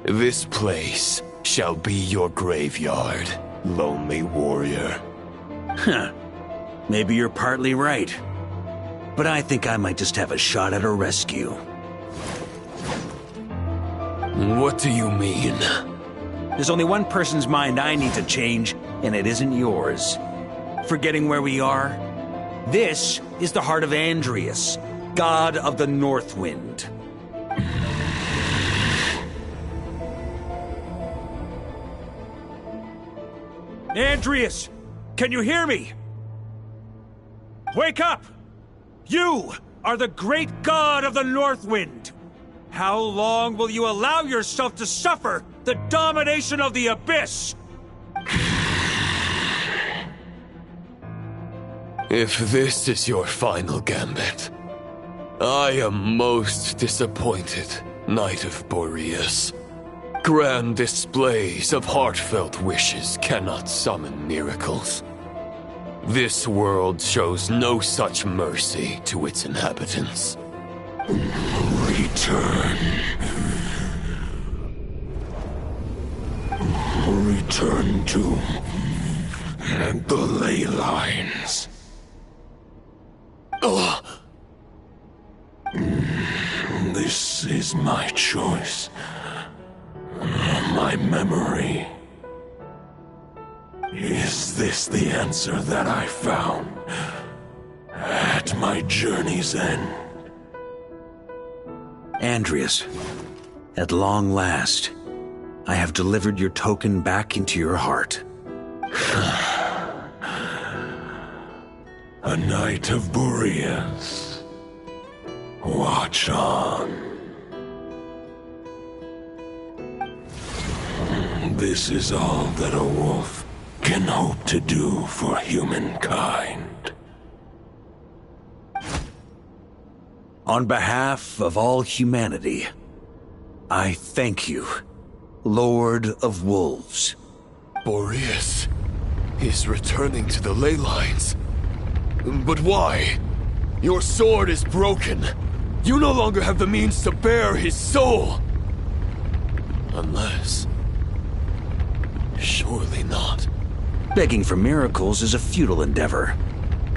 This place shall be your graveyard, lonely warrior. Huh. Maybe you're partly right. But I think I might just have a shot at a rescue. What do you mean? There's only one person's mind I need to change, and it isn't yours. Forgetting where we are? This is the heart of Andrias, god of the North Wind. Andrias! Can you hear me? Wake up! You are the great god of the North Wind! How long will you allow yourself to suffer the domination of the Abyss? If this is your final gambit, I am most disappointed, Knight of Boreas. Grand displays of heartfelt wishes cannot summon miracles. This world shows no such mercy to its inhabitants. Return. Return to the ley lines. This is my choice. My memory. Is this the answer that I found at my journey's end? Andrias, at long last, I have delivered your token back into your heart. A Knight of Boreas. Watch on. This is all that a wolf can hope to do for humankind. On behalf of all humanity, I thank you, Lord of Wolves. Boreas is returning to the ley lines. But why? Your sword is broken. You no longer have the means to bear his soul. Unless... surely not. Begging for miracles is a futile endeavor.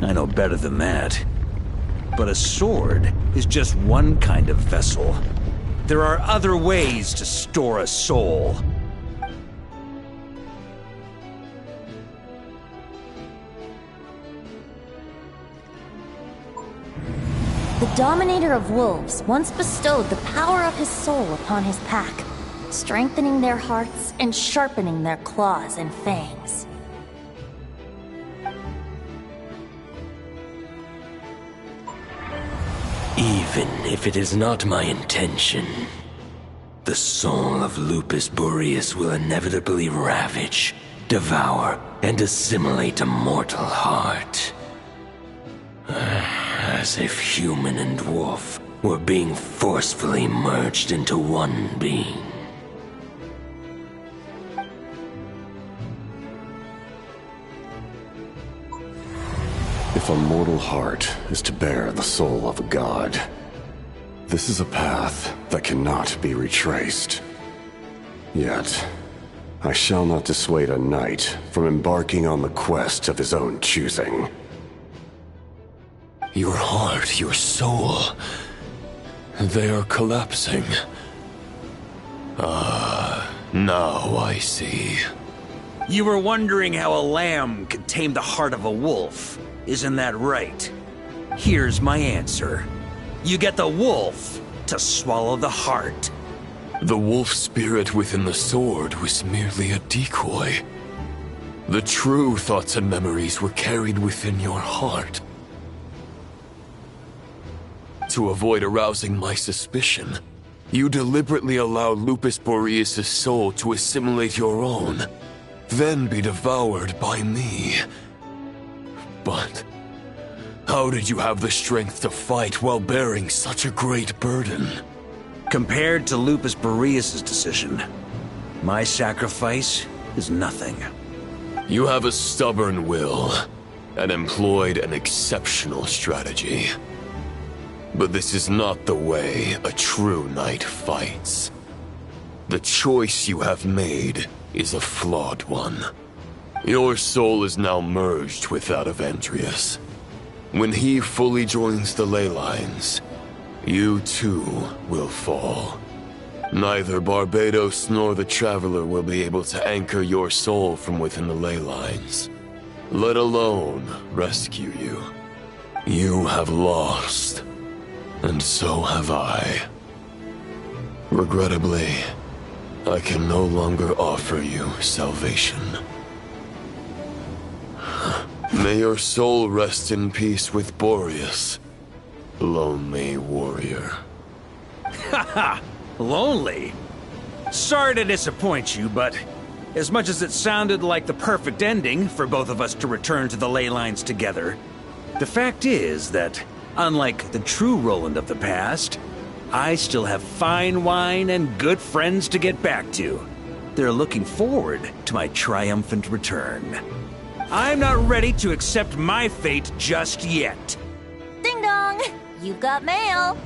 I know better than that. But a sword is just one kind of vessel. There are other ways to store a soul. The Dominator of Wolves once bestowed the power of his soul upon his pack, strengthening their hearts and sharpening their claws and fangs. Even if it is not my intention, the soul of Lupus Boreas will inevitably ravage, devour, and assimilate a mortal heart. As if human and wolf were being forcefully merged into one being. If a mortal heart is to bear the soul of a god, this is a path that cannot be retraced. Yet, I shall not dissuade a knight from embarking on the quest of his own choosing. Your heart, your soul, they are collapsing. Now I see. You were wondering how a lamb could tame the heart of a wolf, isn't that right? Here's my answer. You get the wolf to swallow the heart. The wolf spirit within the sword was merely a decoy. The true thoughts and memories were carried within your heart. To avoid arousing my suspicion, you deliberately allowed Lupus Boreas' soul to assimilate your own, then be devoured by me. But how did you have the strength to fight while bearing such a great burden? Compared to Lupus Boreas' decision, my sacrifice is nothing. You have a stubborn will and employed an exceptional strategy. But this is not the way a true knight fights. The choice you have made is a flawed one. Your soul is now merged with that of Andreas. When he fully joins the ley lines, you too will fall. Neither Barbados nor the Traveler will be able to anchor your soul from within the ley lines, let alone rescue you. You have lost, and so have I. Regrettably, I can no longer offer you salvation. May your soul rest in peace with Boreas, lonely warrior. Haha! Lonely? Sorry to disappoint you, but as much as it sounded like the perfect ending for both of us to return to the ley lines together, the fact is that, unlike the true Roland of the past, I still have fine wine and good friends to get back to. They're looking forward to my triumphant return. I'm not ready to accept my fate just yet. Ding dong! You've got mail!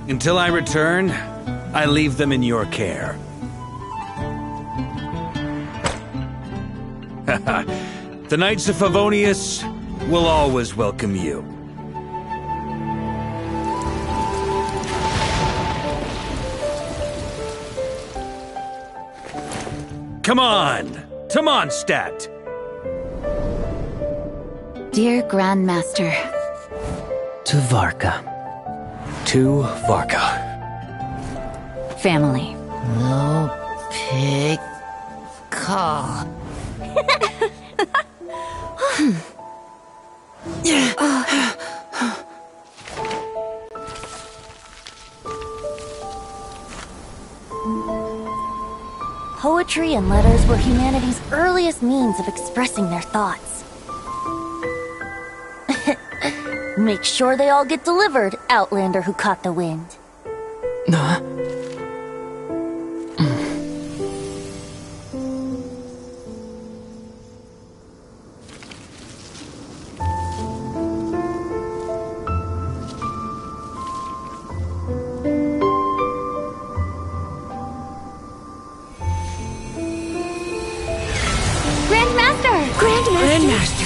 Until I return, I leave them in your care. The Knights of Favonius will always welcome you. Come on! To Mondstadt! Dear Grandmaster. To Varka. To Varka. Family. No pig call. Poetry and letters were humanity's earliest means of expressing their thoughts. Make sure they all get delivered, Outlander who caught the wind.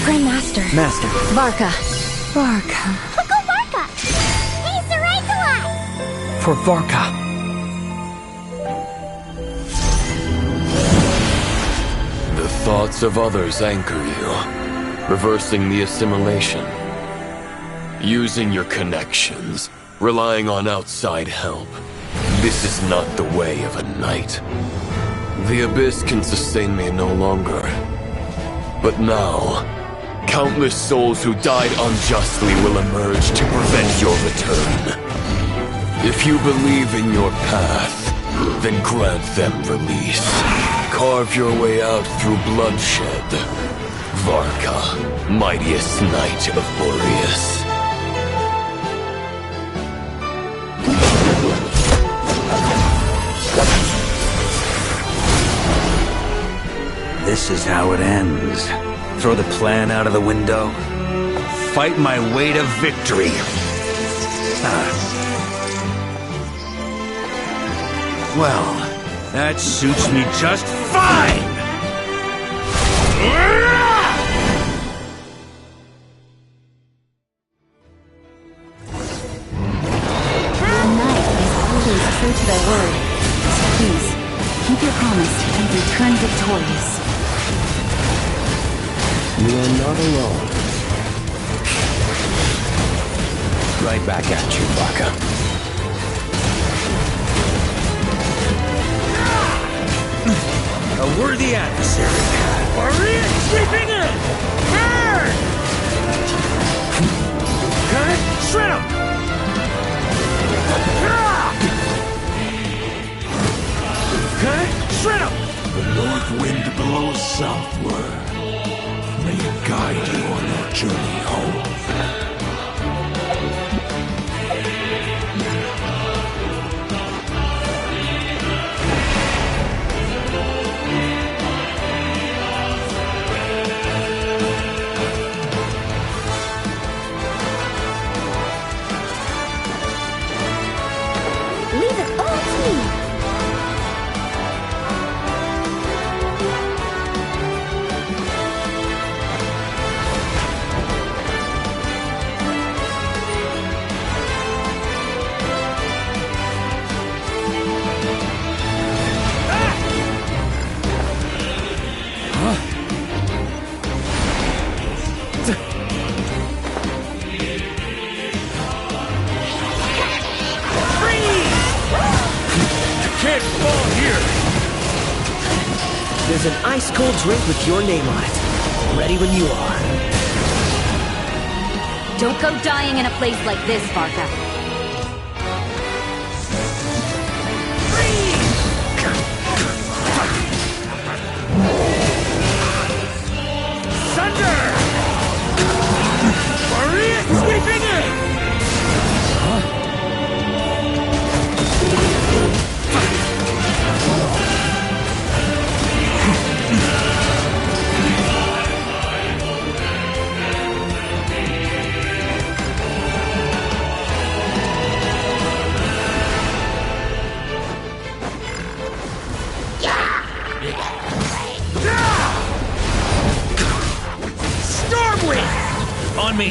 Grandmaster. Master. Varka. Go Varka! He's the right to us! For Varka. The thoughts of others anchor you, reversing the assimilation. Using your connections, relying on outside help. This is not the way of a knight. The Abyss can sustain me no longer. But now, countless souls who died unjustly will emerge to prevent your return. If you believe in your path, then grant them release. Carve your way out through bloodshed. Varka, mightiest knight of Boreas. This is how it ends. Throw the plan out of the window. Fight my way to victory. Well, that suits me just fine! The knight is always true to their word. are not alone. Right back at you, Varka. A worthy adversary. Warrior sweeping in! Burn! Cut! Shred him! Cut! Shred him! The north wind blows southward. May it guide you on your journey home. Leave it all to me. Can't fall here! There's an ice-cold drink with your name on it. Ready when you are. Don't go dying in a place like this, Varka. Thunder! Maria sweeping in! Stormwind! On me!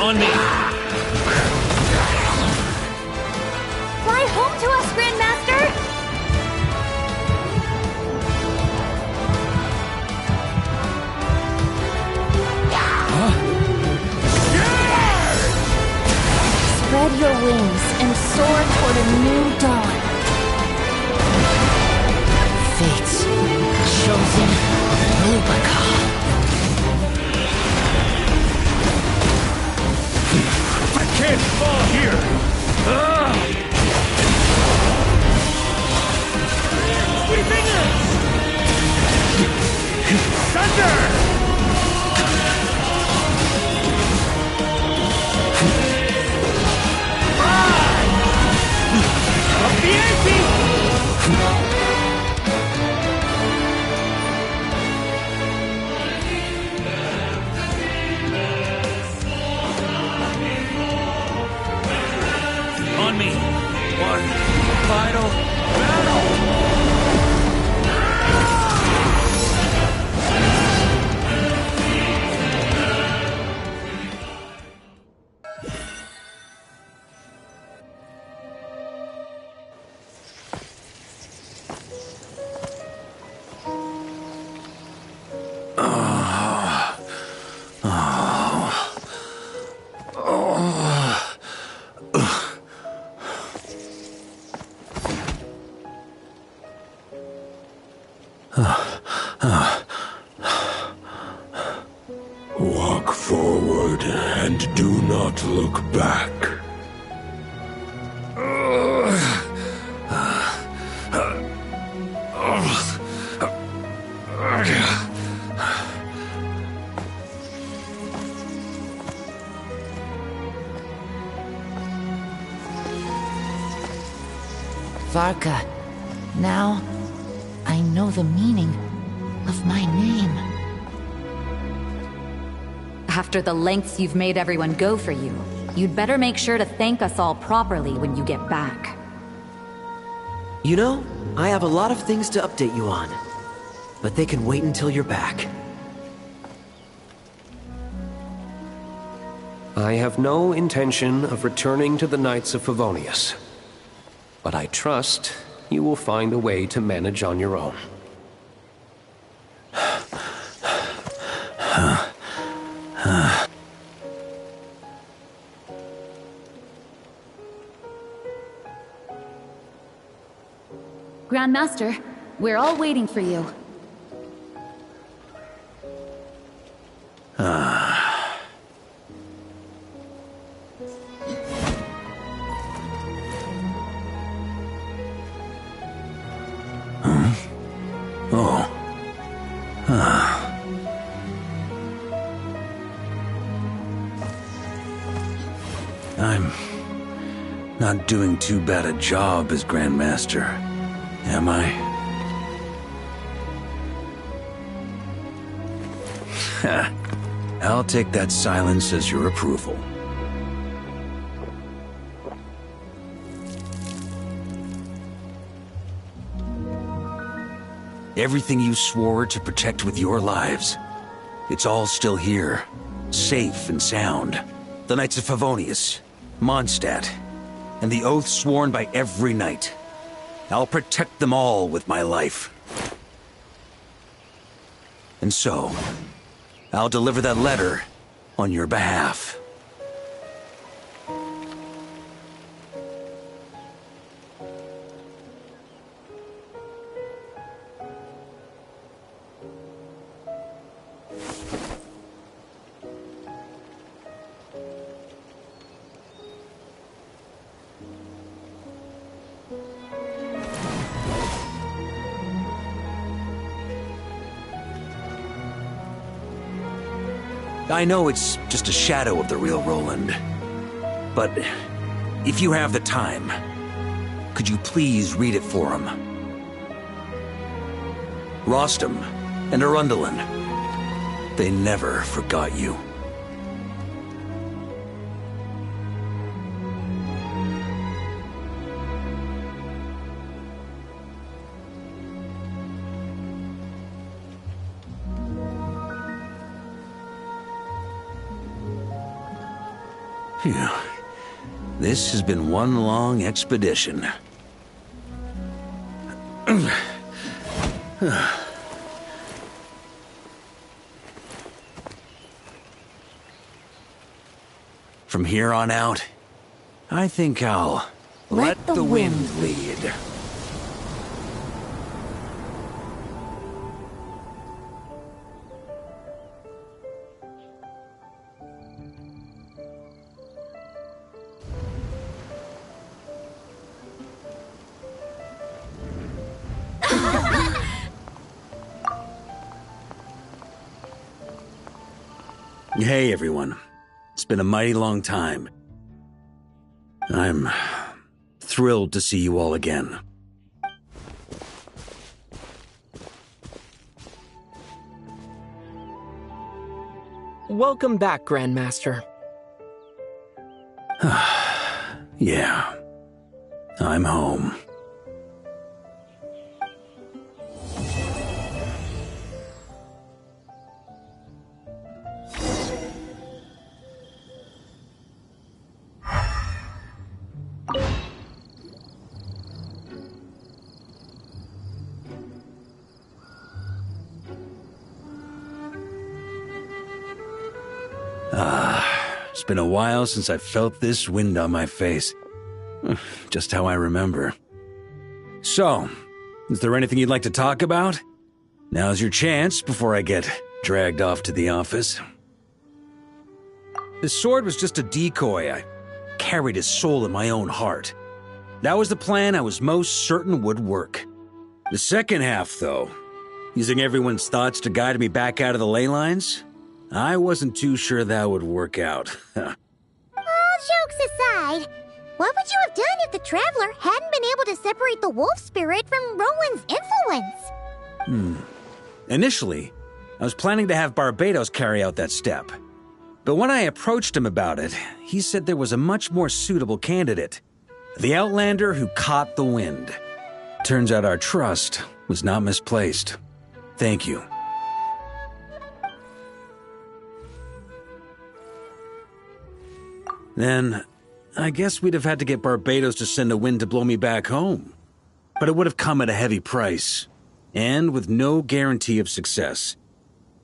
On me! Fly home to us, Grandmaster! Spread your wings and soar toward a new dawn. Fate's chosen Rubicon. I can't fall here! Sweeping in! Thunder! Up the ante! On me. One final battle! Walk forward and do not look back. Varka, Now, I know the meaning of my name. After the lengths you've made everyone go for you, you'd better make sure to thank us all properly when you get back. You know, I have a lot of things to update you on, but they can wait until you're back. I have no intention of returning to the Knights of Favonius, but I trust you will find a way to manage on your own. Grandmaster, we're all waiting for you. I'm not doing too bad a job as Grandmaster, am I? I'll take that silence as your approval. Everything you swore to protect with your lives, it's all still here, safe and sound. The Knights of Favonius, Mondstadt, and the oath sworn by every knight. I'll protect them all with my life. And so, I'll deliver that letter on your behalf. I know it's just a shadow of the real Roland, but if you have the time, could you please read it for him? Rostam and Arundelen, they never forgot you. Phew. This has been one long expedition. From here on out, I think I'll let the wind lead. Hey, everyone. It's been a mighty long time. I'm thrilled to see you all again. Welcome back, Grandmaster. Yeah. I'm home. It's been a while since I felt this wind on my face. Just how I remember. So, is there anything you'd like to talk about? Now's your chance before I get dragged off to the office. His sword was just a decoy. I carried his soul in my own heart. That was the plan I was most certain would work. The second half, though, using everyone's thoughts to guide me back out of the ley lines, I wasn't too sure that would work out. All jokes aside, What would you have done if the Traveler hadn't been able to separate the wolf spirit from Roland's influence? Initially, I was planning to have Barbados carry out that step. But when I approached him about it, he said there was a much more suitable candidate. The Outlander who caught the wind. Turns out our trust was not misplaced. Thank you. Then, I guess we'd have had to get Barbados to send a wind to blow me back home. But it would have come at a heavy price, and with no guarantee of success.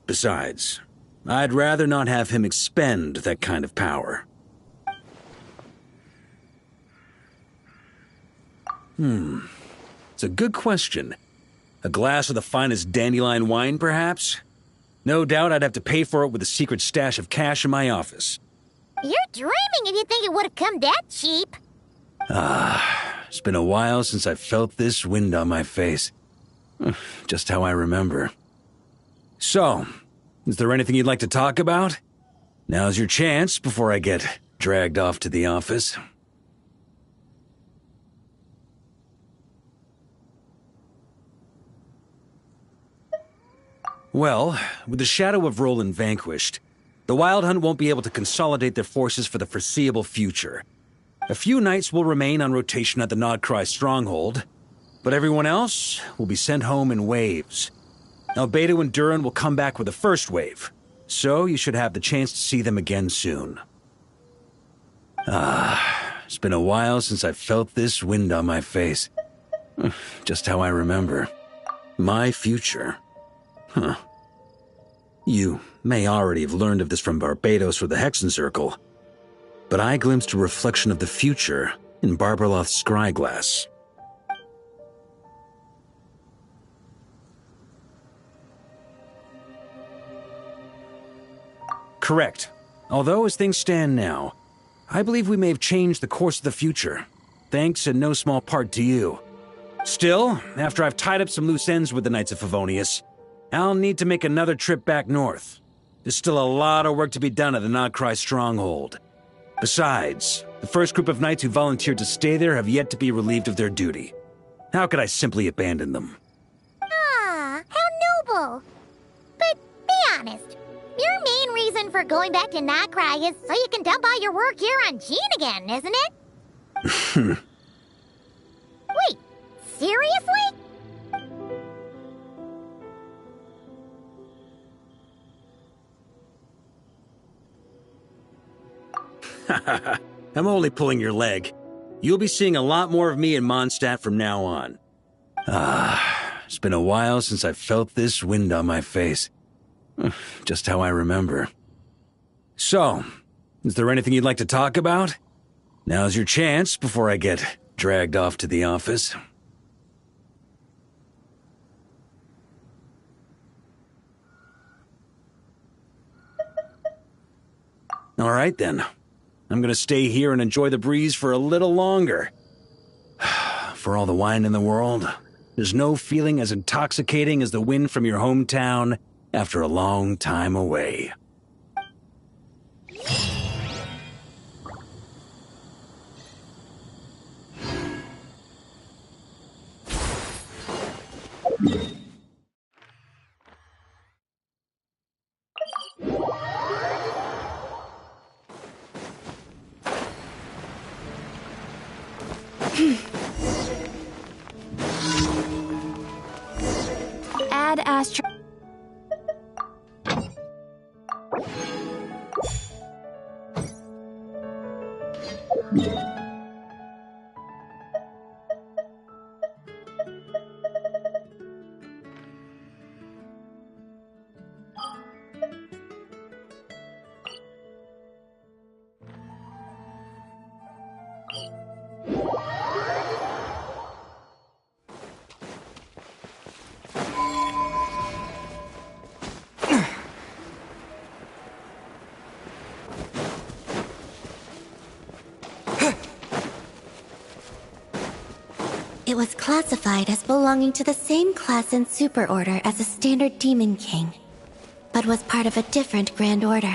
Besides, I'd rather not have him expend that kind of power. It's a good question. A glass of the finest dandelion wine, perhaps? No doubt I'd have to pay for it with a secret stash of cash in my office. You're dreaming if you think it would have come that cheap. It's been a while since I felt this wind on my face. Just how I remember. So, is there anything you'd like to talk about? Now's your chance before I get dragged off to the office. Well, with the shadow of Roland vanquished, the Wild Hunt won't be able to consolidate their forces for the foreseeable future. A few knights will remain on rotation at the Nodcry stronghold, but everyone else will be sent home in waves. Albedo and Duran will come back with the first wave, so you should have the chance to see them again soon. It's been a while since I felt this wind on my face. Just how I remember. My future. You may already have learned of this from Barbados or the Hexen Circle, but I glimpsed a reflection of the future in Barbarloth's scryglass. Correct. Although as things stand now, I believe we may have changed the course of the future, thanks in no small part to you. Still, after I've tied up some loose ends with the Knights of Favonius, I'll need to make another trip back north. There's still a lot of work to be done at the Nodcry stronghold. Besides, the first group of knights who volunteered to stay there have yet to be relieved of their duty. How could I simply abandon them? How noble. But be honest, your main reason for going back to Nodcry is so you can dump all your work here on Jean again, isn't it? Wait, seriously? I'm only pulling your leg. You'll be seeing a lot more of me in Mondstadt from now on. It's been a while since I felt this wind on my face. Just how I remember. So, is there anything you'd like to talk about? Now's your chance before I get dragged off to the office. All right then. I'm gonna stay here and enjoy the breeze for a little longer. For all the wine in the world, there's no feeling as intoxicating as the wind from your hometown after a long time away. Add Astro. It was classified as belonging to the same class and superorder as a standard Demon King, but was part of a different Grand Order.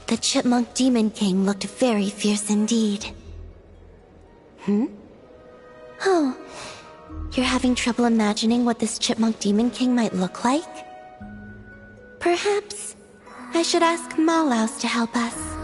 The Chipmunk Demon King looked very fierce indeed. Oh, you're having trouble imagining what this Chipmunk Demon King might look like? Perhaps I should ask Malaus to help us.